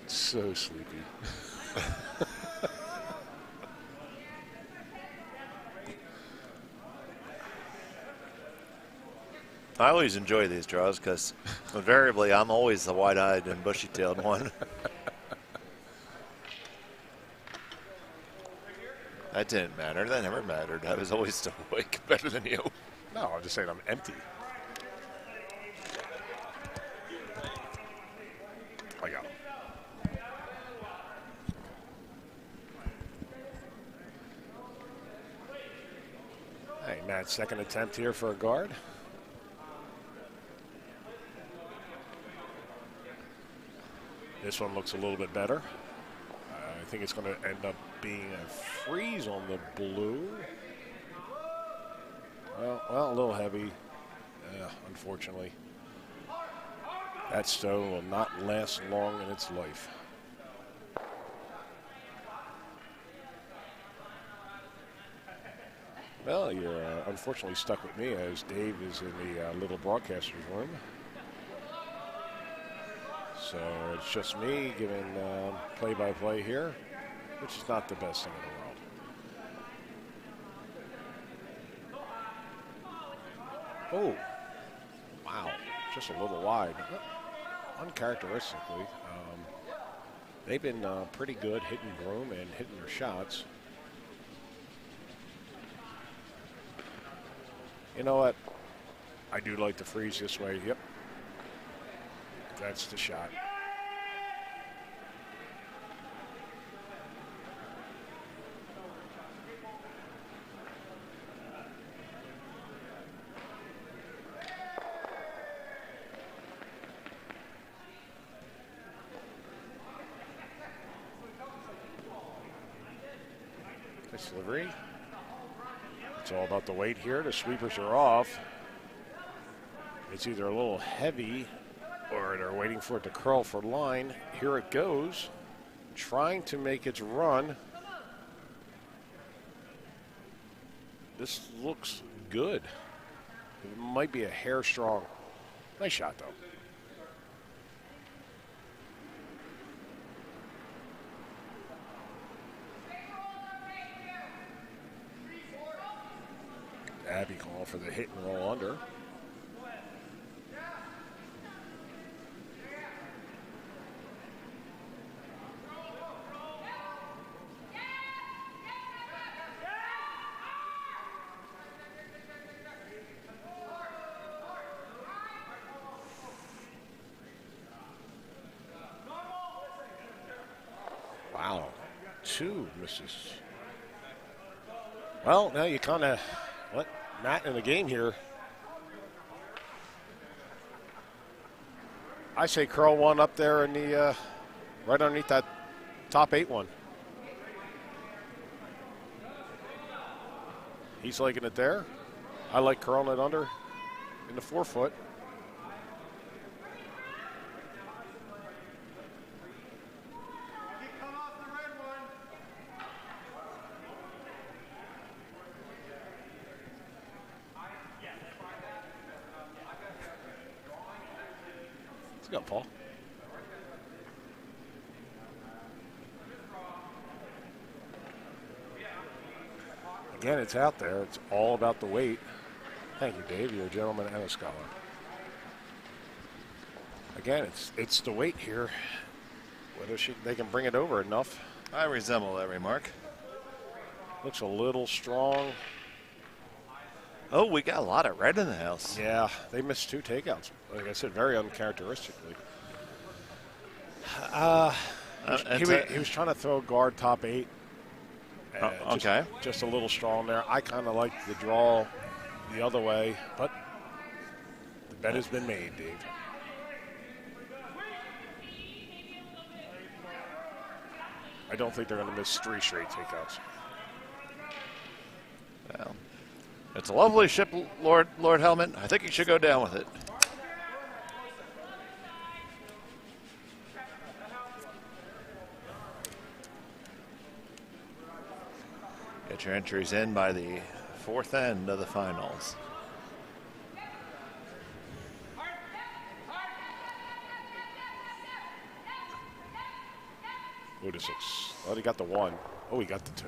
So sleepy.
I always enjoy these draws because invariably I'm always the wide-eyed and bushy-tailed one. That didn't matter. That never mattered. I was always still awake, better than you.
No, I'm just saying I'm empty. I got him. Hey, Matt, second attempt here for a guard. This one looks a little bit better. I think it's going to end up being a freeze on the blue. Well, a little heavy, unfortunately. That stone will not last long in its life. Well, you're unfortunately stuck with me as Dave is in the little broadcaster's room. So it's just me giving play-by-play here, which is not the best thing in the world. Oh, wow, just a little wide. Uncharacteristically. They've been pretty good hitting broom and hitting their shots. You know what? I do like to freeze this way. Yep. That's the shot. Nice delivery. It's all about the weight here. The sweepers are off. It's either a little heavy or they're waiting for it to curl for line. Here it goes, trying to make its run. This looks good. It might be a hair strong. Nice shot, though. Abby call for the hit and roll under. Wow, 2 misses. Well, now you kind of let Matt in the game here. I say curl one up there in the right underneath that top 8 one. He's liking it there. I like curling it under in the 4 foot. Let's go, Paul. Again, it's out there. It's all about the weight. Thank you, Dave. You're a gentleman and a scholar. Again, it's the weight here. Whether they can bring it over enough.
I resemble that remark.
Looks a little strong.
Oh, we got a lot of red in the house.
Yeah, they missed 2 takeouts. Like I said, very uncharacteristically. He was trying to throw guard top 8.
Okay.
Just a little strong there. I kind of like the draw the other way, but the bet has been made, Dave. I don't think they're going to miss 3 straight takeouts.
Well, it's a lovely ship, Lord Helmet. I think you should go down with it. Get your entries in by the 4th end of the finals.
Who the 6? Oh, he got the 1. Oh, he got the 2.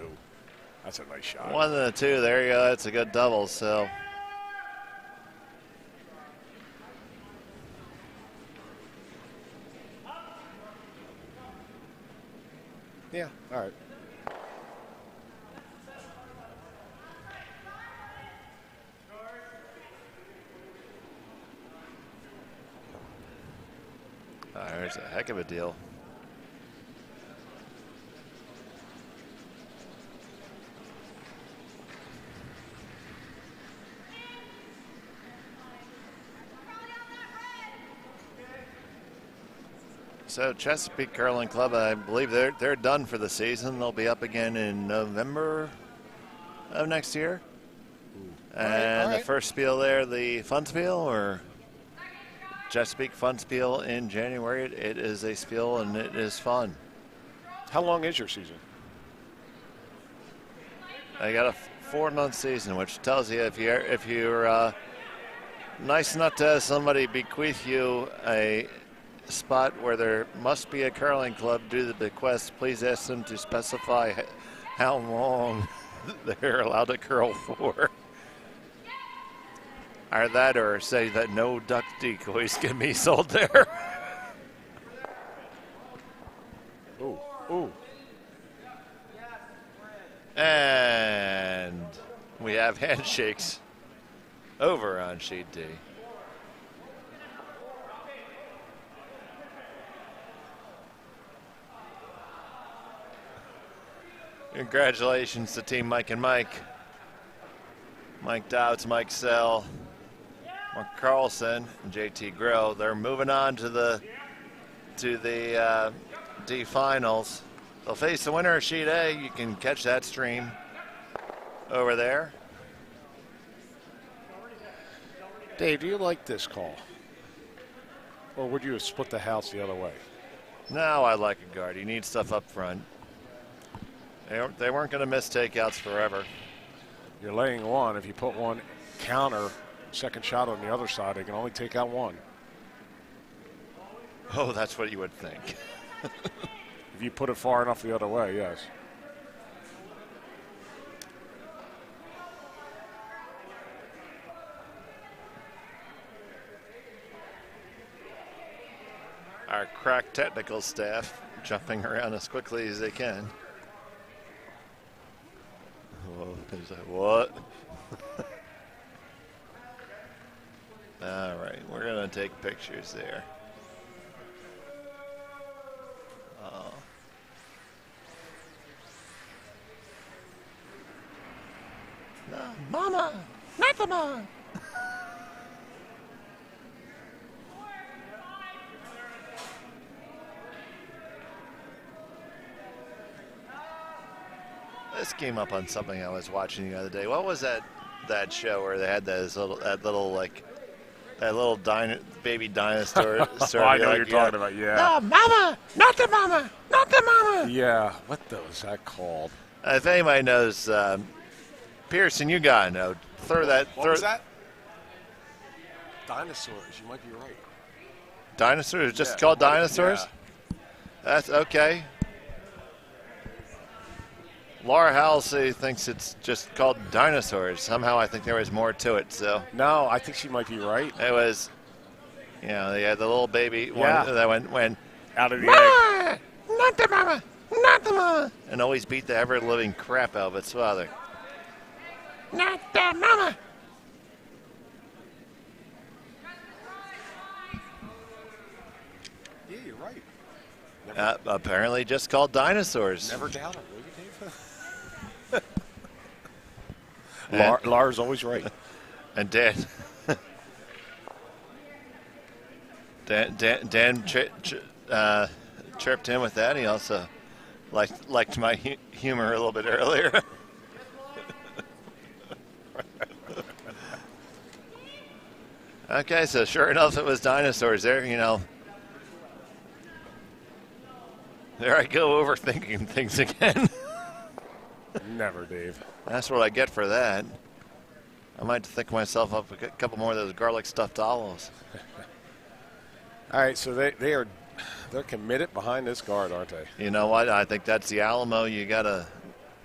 That's a nice shot.
1 and the 2. There you go. That's a good double. So.
Yeah. All right.
There's a heck of a deal. So Chesapeake Curling Club, I believe they're done for the season. They'll be up again in November of next year. And
all right.
the first spiel there, the fun spiel, or Chesapeake Fun Spiel in January. It is a spiel and it is fun.
How long is your season?
I got a 4-month season, which tells you if you're nice enough to have somebody bequeath you a spot where there must be a curling club due to the bequest, please ask them to specify how long they're allowed to curl for. Or that, or say that no duck decoys can be sold there.
Ooh, ooh.
And we have handshakes over on sheet D. Congratulations to Team Mike and Mike. Mike Dowds, Mike Sell, Mark Carlson, and JT Grill. They're moving on to the D finals. They'll face the winner of sheet A. You can catch that stream over there.
Dave, do you like this call? Or would you have split the house the other way?
No, I like a guard. You need stuff up front. They weren't going to miss takeouts forever.
You're laying 1. If you put 1 counter, second shot on the other side, they can only take out 1.
Oh, that's what you would think.
If you put it far enough the other way, yes.
Our crack technical staff jumping around as quickly as they can. Oh, is that what? All right, we're going to take pictures there. No, Mama, not the mom. This came up on something I was watching the other day. What was that show where they had that little baby dinosaur?
I know what you're talking about. Yeah.
No, Mama, not the mama, not the mama.
Yeah. What was that called?
If anybody knows, Pearson, you gotta know.
What was that? Dinosaurs. You might be right.
Dinosaurs? Just called dinosaurs?
Yeah.
That's okay. Laura Halsey thinks it's just called dinosaurs. Somehow I think there was more to it. So
No, I think she might be right.
it was, you know, they had the little baby
Yeah.
one that went
Out of the
mama,
egg.
not the mama, not the mama, and always beat the ever-living crap out of its father. Not the mama.
Yeah, you're right.
Apparently just called dinosaurs.
Never doubted. Lars always right.
And Dan chirped in with that. He also liked my humor a little bit earlier. Okay, so sure enough, it was dinosaurs there. You know, there I go overthinking things again.
Never, Dave.
That's what I get for that. I might think myself up a couple more of those garlic stuffed olives.
All right, so they're committed behind this guard, aren't they?
You know what? I think that's the Alamo. You got to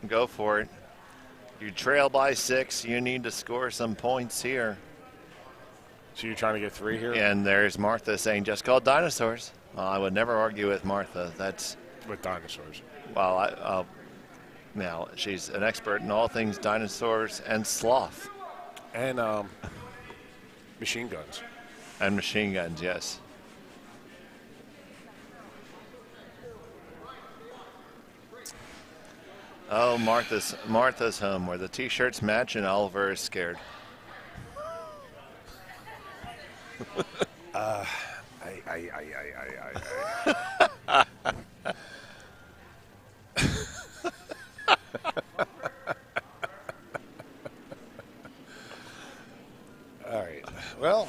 go for it. You trail by 6. You need to score some points here.
So you're trying to get 3 here?
And there's Martha saying just called dinosaurs. Well, I would never argue with Martha. That's
with dinosaurs.
Well, now she's an expert in all things dinosaurs and sloth.
And machine guns.
And machine guns, yes. Oh, Martha's home, where the T-shirts match and Oliver is scared.
All right. Well,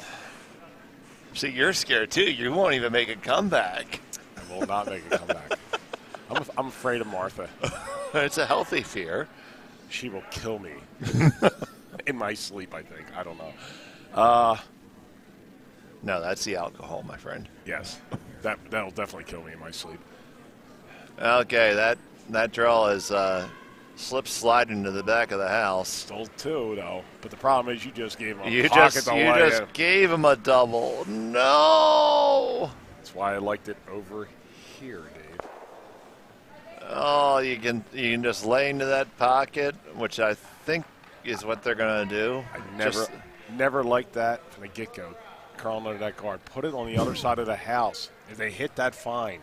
see, you're scared too. You won't even make a comeback.
I will not make a comeback. I'm afraid of Martha.
It's a healthy fear.
She will kill me in my sleep, I think. I don't know.
No, that's the alcohol, my friend.
Yes. That'll definitely kill me in my sleep.
Okay, that draw is slip sliding into the back of the house.
Still 2, though. But the problem is you just gave him a
You
pocket
just gave him a double. No!
That's why I liked it over here, Dave.
Oh, you can just lay into that pocket, which I think is what they're going to do.
I never liked that from the get-go. Curling under that guard. Put it on the other side of the house. If they hit that, fine.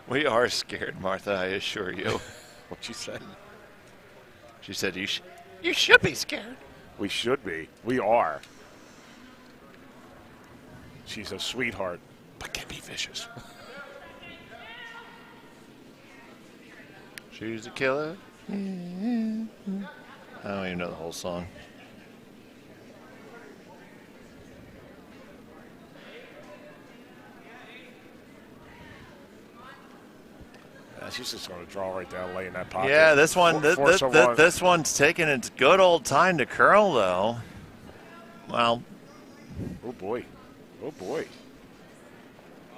We are scared, Martha, I assure you.
What'd she say?
She said, you should be scared.
We should be. We are. She's a sweetheart, but can be vicious.
She's a killer. I don't even know the whole song.
She's just going to draw right down, lay in that pocket.
Yeah, this one's taking its good old time to curl, though. Well.
Oh, boy. Oh, boy.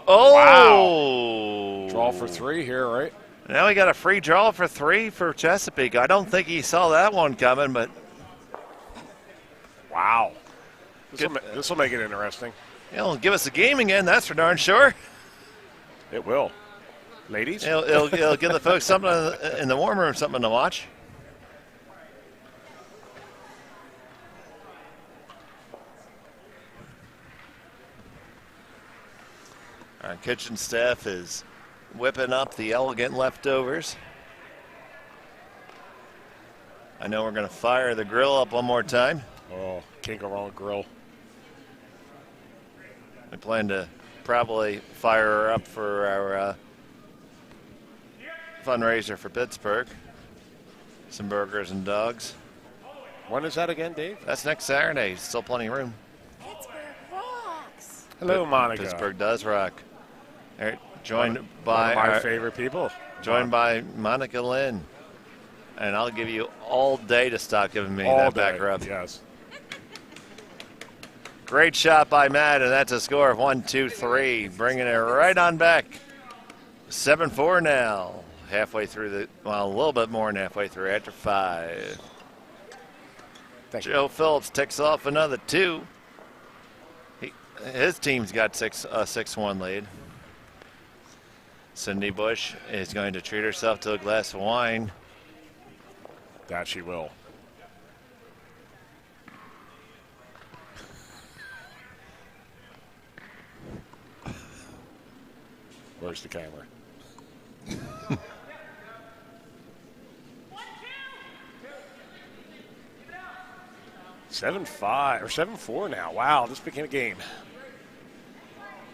Oh!
Wow. Draw for 3 here, right?
Now we got a free draw for 3 for Chesapeake. I don't think he saw that one coming, but.
Wow. This will make it interesting.
It'll give us a game again, that's for darn sure.
It will. Ladies?
It'll give the folks something in the warm room, something to watch. Our kitchen staff is whipping up the elegant leftovers. I know we're going to fire the grill up one more time.
Oh, can't go wrong with grill.
I plan to probably fire her up for our fundraiser for Pittsburgh. Some burgers and dogs.
When is that again, Dave?
That's next Saturday. Still plenty of room.
Pittsburgh rocks.
Hello, Monica.
Pittsburgh does rock. Joined by
one of my favorite people.
Joined by Monica Lynn. And I'll give you all day to stop giving me
all
that
day.
back rub.
Yes.
Great shot by Matt, and that's a score of 1-2-3, bringing it right on back. 7-4 now. Halfway through a little bit more than halfway through after 5. Joe Phillips ticks off another 2. His team's got a 6-1 lead. Cindy Bush is going to treat herself to a glass of wine.
That she will. Where's the camera? 7-5 or 7-4 now. Wow, this became a game.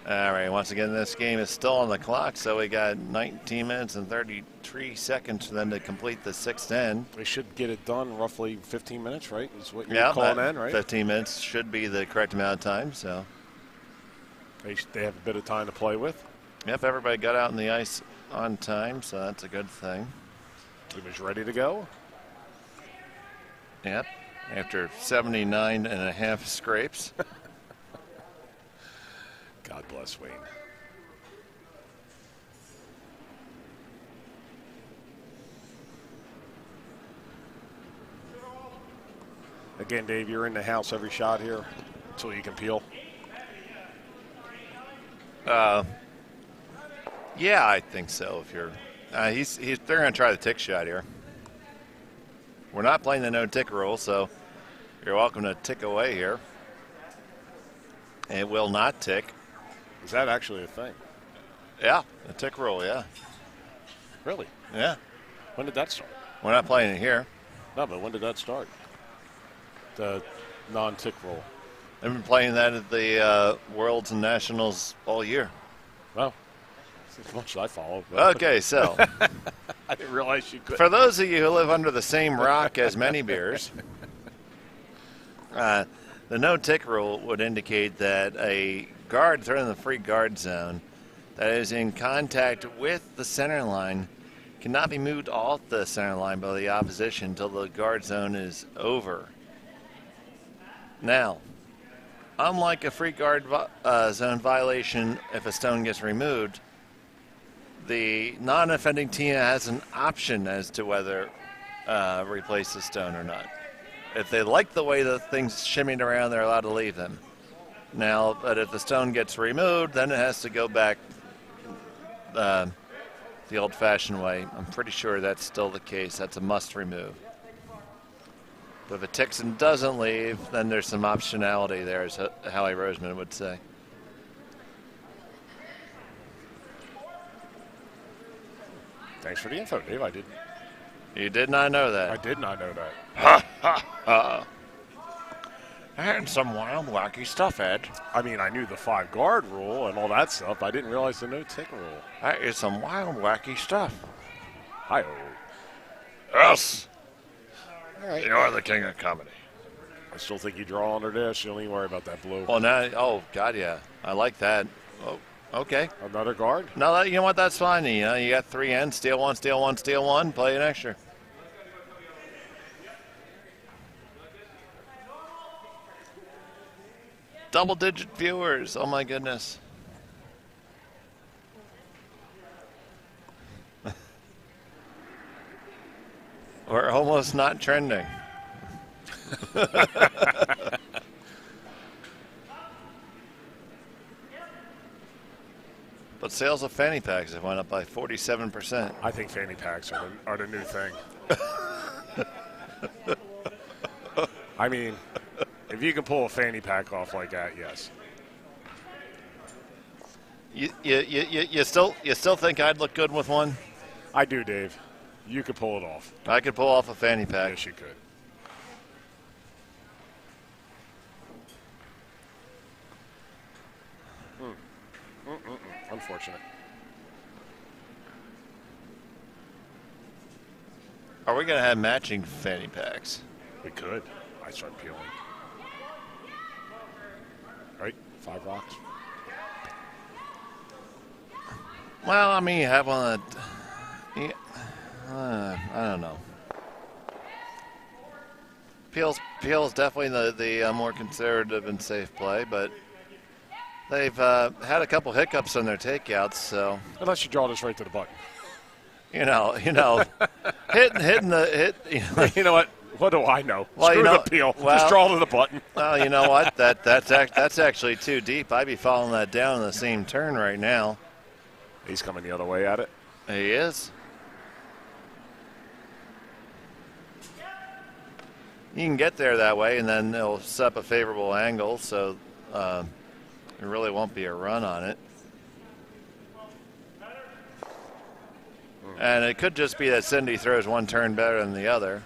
All right, once again, this game is still on the clock, so we got 19 minutes and 33 seconds for them to complete the 6th end.
They should get it done roughly 15 minutes, right? Is what you're calling in, right?
15 minutes should be the correct amount of time, so.
They have a bit of time to play with.
Yep, everybody got out on the ice on time, so that's a good thing.
He was ready to go.
Yep, after 79 and a half scrapes.
God bless Wayne. Again, Dave, you're in the house every shot here until you can peel.
Yeah, I think so. If you're, they're going to try the tick shot here. We're not playing the no tick rule, so you're welcome to tick away here. It will not tick.
Is that actually a thing?
Yeah, the tick rule. Yeah.
Really?
Yeah.
When did that start?
We're not playing it here.
No, but when did that start? The non-tick rule.
I've been playing that at the Worlds and Nationals all year.
Well, as much as I follow.
Okay, so.
I didn't realize you could.
For those of you who live under the same rock as many beers, the no-tick rule would indicate that a guard thrown in the free guard zone that is in contact with the center line cannot be moved off the center line by the opposition until the guard zone is over. Now, unlike a free guard zone violation, if a stone gets removed, the non-offending team has an option as to whether replace the stone or not. If they like the way the thing's shimmying around, they're allowed to leave them. Now, but if the stone gets removed, then it has to go back the old-fashioned way. I'm pretty sure that's still the case. That's a must remove. But if it ticks and doesn't leave, then there's some optionality there, as Howie Roseman would say.
Thanks for the info, Dave.
You did not know that.
I did not know that.
Ha, ha, ha. And some wild, wacky stuff, Ed.
I mean, I knew the 5-guard rule and all that stuff. I didn't realize the no-tick rule.
That is some wild, wacky stuff.
Hi-oh.
Yes.
All right.
You're the king of comedy.
I still think you draw under this. You don't even worry about that blue.
Well, now, oh, God, yeah. I like that. Oh, okay.
Another guard?
No, you know what? That's fine. You know, you got 3 ends. Steal one, steal one, steal one. Play an extra. Double-digit viewers. Oh, my goodness. We're almost not trending. But sales of fanny packs have went up by 47%.
I think fanny packs are the new thing. I mean, if you can pull a fanny pack off like that, yes.
You still think I'd look good with one?
I do, Dave. You could pull it off.
I could pull off a fanny pack.
Yes, you could. Unfortunate.
Are we going to have matching fanny packs?
We could. I start peeling. Right? 5 rocks.
Well, I mean, you have one that... Yeah, I don't know. Peel's definitely the more conservative and safe play, but they've had a couple hiccups on their takeouts. So
unless you draw this right to the button.
hitting the hit.
You know what? What do I know?
Well,
Screw the Peel.
well,
just draw to the button.
Well, you know what? That's actually too deep. I'd be following that down in the same turn right now.
He's coming the other way at it.
He is. You can get there that way, and then it'll set up a favorable angle, so there really won't be a run on it. And it could just be that Cindy throws one turn better than the other.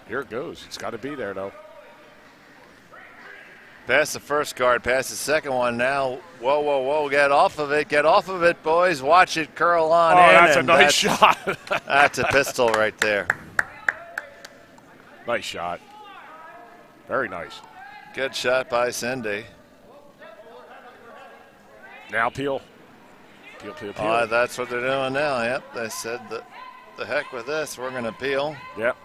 Here it goes. It's got to be there, though.
Pass the first card, pass the second one now. Whoa, whoa, whoa, get off of it, boys. Watch it curl on in.
Oh, that's a nice shot.
That's a pistol right there.
Nice shot. Very nice.
Good shot by Cindy.
Now Peel. Peel.
Oh, that's what they're doing now. Yep, they said the heck with this. We're going to peel.
Yep.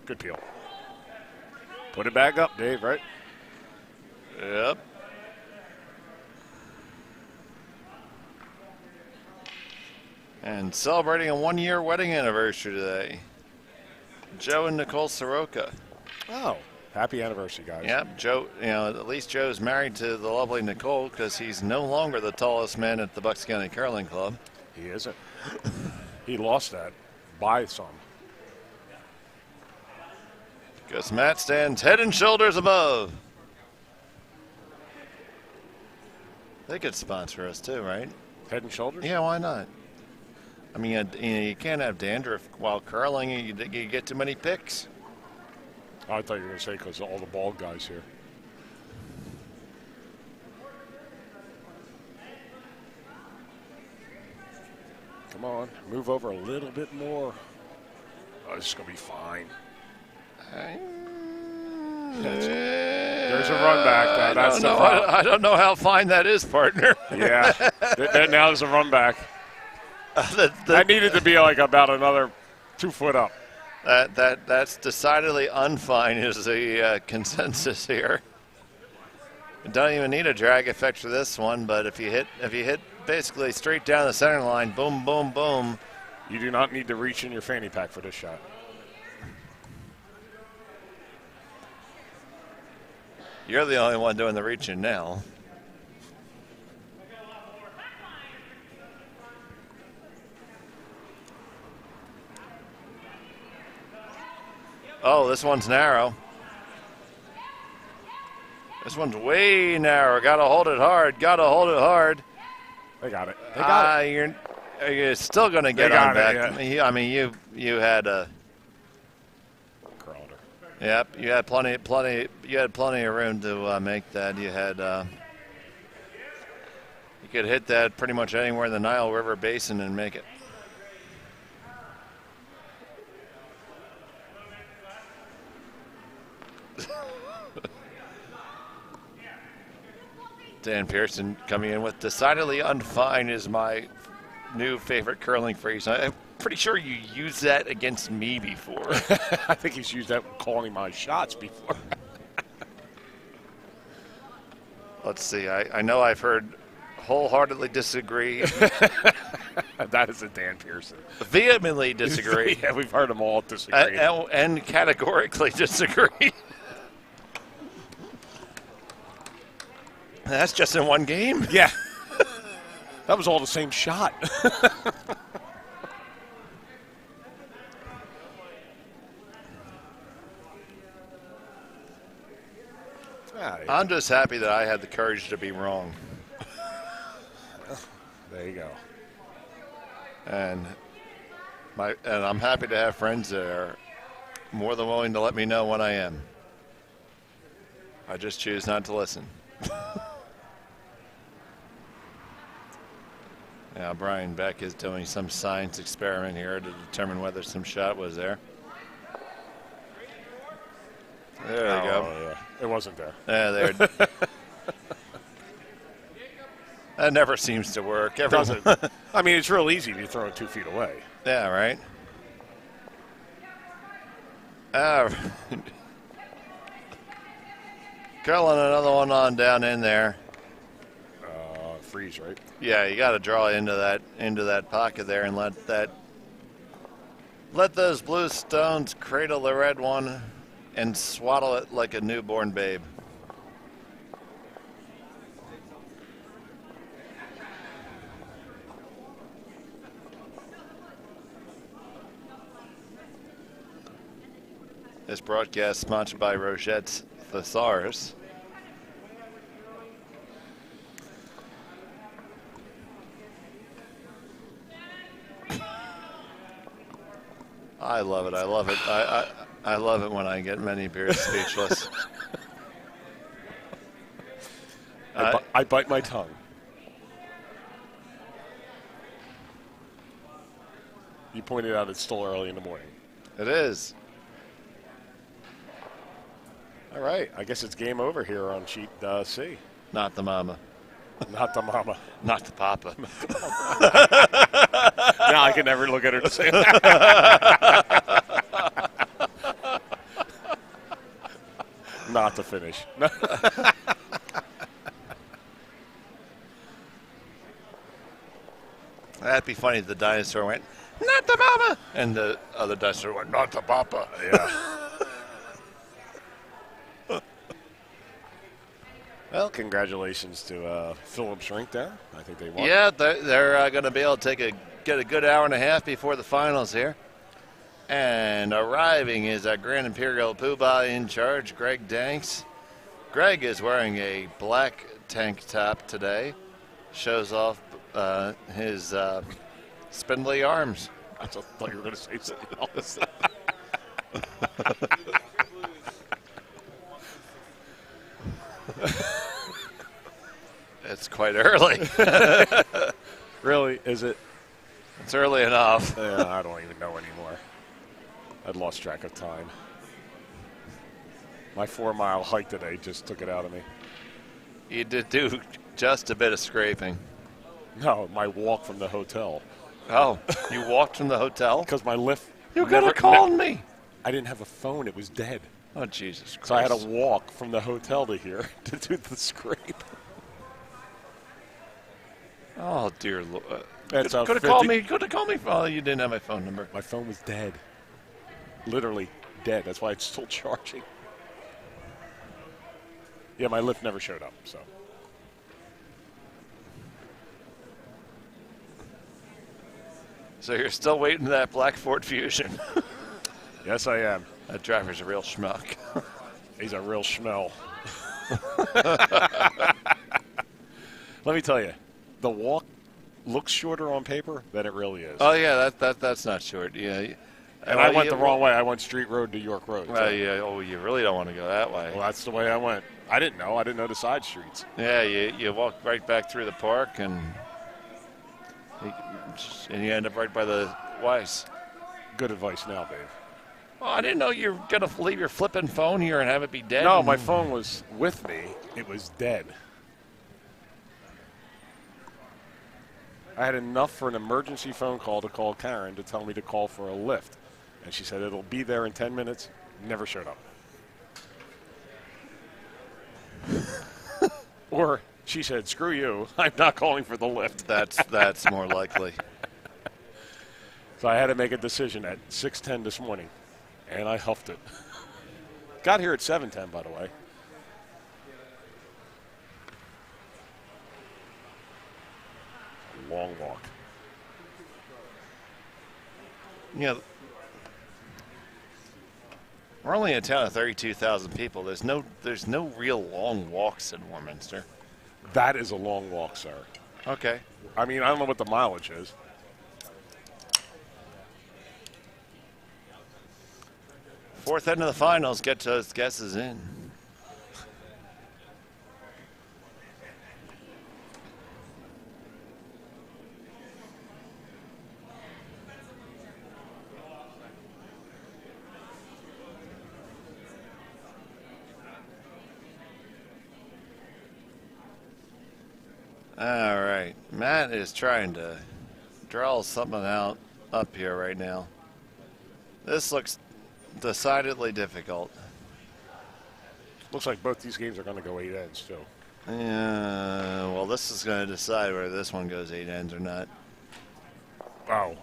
Good Peel. Put it back up, Dave, right?
Yep. And celebrating a one-year wedding anniversary today. Joe and Nicole Soroka.
Oh, happy anniversary, guys.
Yep, Joe, at least Joe's married to the lovely Nicole because he's no longer the tallest man at the Bucks County Curling Club.
He isn't. He lost that by some.
Because Matt stands head and shoulders above. They could sponsor us too, right?
Head and shoulders?
Yeah, why not? I mean, you can't have dandruff while curling. You get too many picks.
I thought you were going to say because of all the bald guys here. Come on, move over a little bit more. Oh, this is going to be fine. There's a run back.
I don't know how fine that is, partner.
Yeah. Now there's a run back. That needed to be like about another 2 foot up.
That's decidedly unfine is the consensus here. You don't even need a drag effect for this one, but if you hit basically straight down the center line, boom, boom, boom.
You do not need to reach in your fanny pack for this shot.
You're the only one doing the reaching now. Oh, this one's narrow. This one's way narrow. Got to hold it hard.
They got it. They got it.
You're still going to get on back.
Yeah.
I mean, you had a. Yep, you had plenty of room to make that. You had you could hit that pretty much anywhere in the Nile River Basin and make it. Dan Pearson coming in with decidedly unfine is my new favorite curling phrase. I'm pretty sure you used that against me before.
I think he's used that calling my shots before.
Let's see. I know I've heard wholeheartedly disagree.
That is a Dan Pearson.
Vehemently disagree.
Yeah, we've heard them all disagree.
And categorically disagree. That's just in one game?
Yeah. That was all the same shot.
I'm just happy that I had the courage to be wrong.
There you go.
And I'm happy to have friends that are more than willing to let me know when I am. I just choose not to listen. Now Brian Beck is doing some science experiment here to determine whether some shot was there. There we go.
Yeah. It wasn't there.
Yeah, there. That never seems to work.
Doesn't. I mean, it's real easy if you throw it 2 feet away.
Yeah, right. Curling another one on down in there.
Freeze, right?
Yeah, you got to draw into that pocket there and let those blue stones cradle the red one and swaddle it like a newborn babe. This broadcast sponsored by Rogette's Thesaurus. I love it. I love it. I love it when I get many beers speechless.
I bite my tongue. You pointed out it's still early in the morning.
It is.
All right. I guess it's game over here on sheet C.
Not the mama.
Not the mama.
Not the papa.
Now I can never look at her and say that. Not the finish.
That'd be funny if the dinosaur went, not the mama, and the other dinosaur went, not the papa.
Yeah. Well, congratulations to Philip Shrink there. I think they won.
Yeah, they're going to be able to get a good hour and a half before the finals here. And arriving is our Grand Imperial Poobah in charge, Greg Danks. Greg is wearing a black tank top today. Shows off his spindly arms.
I just thought you were going to say something else.
It's quite early.
Really? Is it?
It's early enough.
Yeah, I don't even know anymore. I'd lost track of time. My 4-mile hike today just took it out of me.
You did do just a bit of scraping.
No, my walk from the hotel.
Oh, you walked from the hotel?
Because my lift.
You could have called me.
I didn't have a phone. It was dead.
Oh, Jesus Christ.
So I had to walk from the hotel to here to do the scrape.
Oh, dear Lord.
That's
Could have called me. Could have called me. Oh, you didn't have my phone number.
My phone was dead. Literally dead. That's why it's still charging. Yeah, my lift never showed up, so.
So you're still waiting for that black Ford Fusion.
Yes, I am.
That driver's a real schmuck.
He's a real schmell. Let me tell you, the walk looks shorter on paper than it really is.
Oh, yeah, that's not short. Yeah.
And I went the wrong way. I went Street Road to York Road.
Well, yeah. Oh, you really don't want to go that way.
Well, that's the way I went. I didn't know. I didn't know the side streets.
Yeah, you walk right back through the park, and you end up right by the Weiss.
Good advice now, Dave.
Well, I didn't know you were going to leave your flipping phone here and have it be dead.
No, my phone was with me. It was dead. I had enough for an emergency phone call to call Karen to tell me to call for a lift. And she said it'll be there in 10 minutes. Never showed up. Or she said, screw you. I'm not calling for the lift.
That's more likely.
So I had to make a decision at 6:10 this morning. And I huffed it. Got here at 7:10, by the way. A long walk.
Yeah. We're only a town of 32,000 people. There's no real long walks in Warminster.
That is a long walk, sir.
Okay.
I mean, I don't know what the mileage is.
Fourth end of the finals. Get those guesses in. All right. Matt is trying to draw something out up here right now. This looks decidedly difficult.
Looks like both these games are going to go 8 ends, too.
Yeah, well, this is going to decide whether this one goes 8 ends or not.
Oh,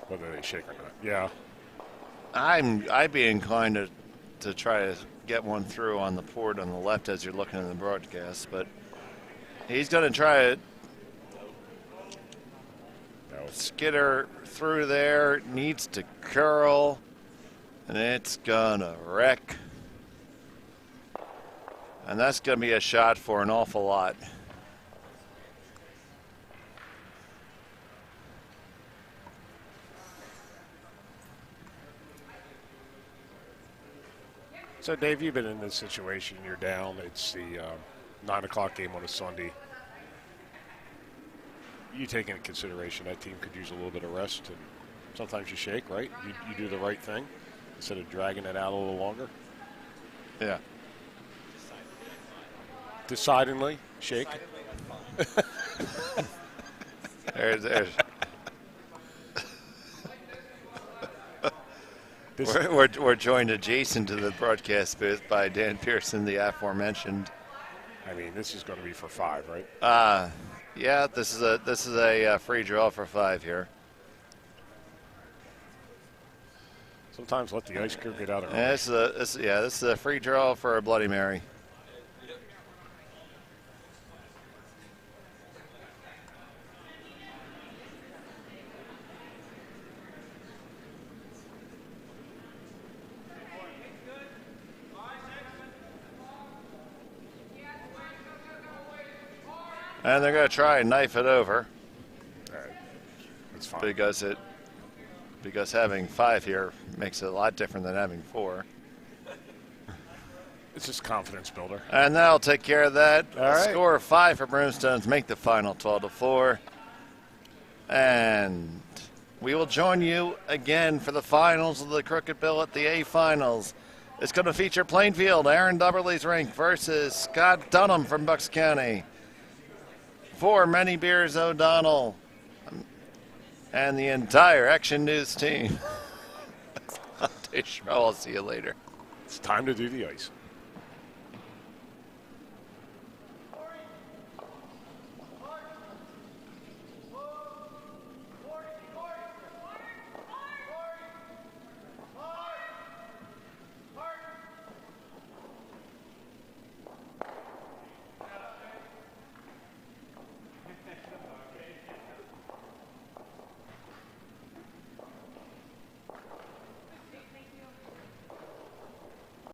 whether they shake or not. Yeah.
I'd be inclined to try to get one through on the port on the left as you're looking at the broadcast, but he's going to try it. Skitter through there, needs to curl, and it's going to wreck. And that's going to be a shot for an awful lot.
So, Dave, you've been in this situation. You're down. It's the 9 o'clock game on a Sunday. You take into consideration that team could use a little bit of rest, and sometimes you shake, right? You do the right thing instead of dragging it out a little longer.
Yeah.
Decidedly shake.
There's. We're joined adjacent to the broadcast booth by Dan Pearson, the aforementioned.
I mean, this is going to be for 5, right?
Yeah, this is a free draw for 5 here.
Sometimes let the ice cream get out of
Yeah, this is a free draw for a Bloody Mary. And they're going to try and knife it over.
All right. That's fine.
Because having 5 here makes it a lot different than having 4.
It's just confidence builder.
And that'll take care of that.
All right.
Score of 5 for Broomstones, make the final 12-4. And we will join you again for the finals of the Crooked Billet, the A finals. It's going to feature Plainfield, Aaron Dubberly's rink versus Scott Dunham from Bucks County. For Many Beers O'Donnell and the entire Action News team. I'll see you later.
It's time to do the ice.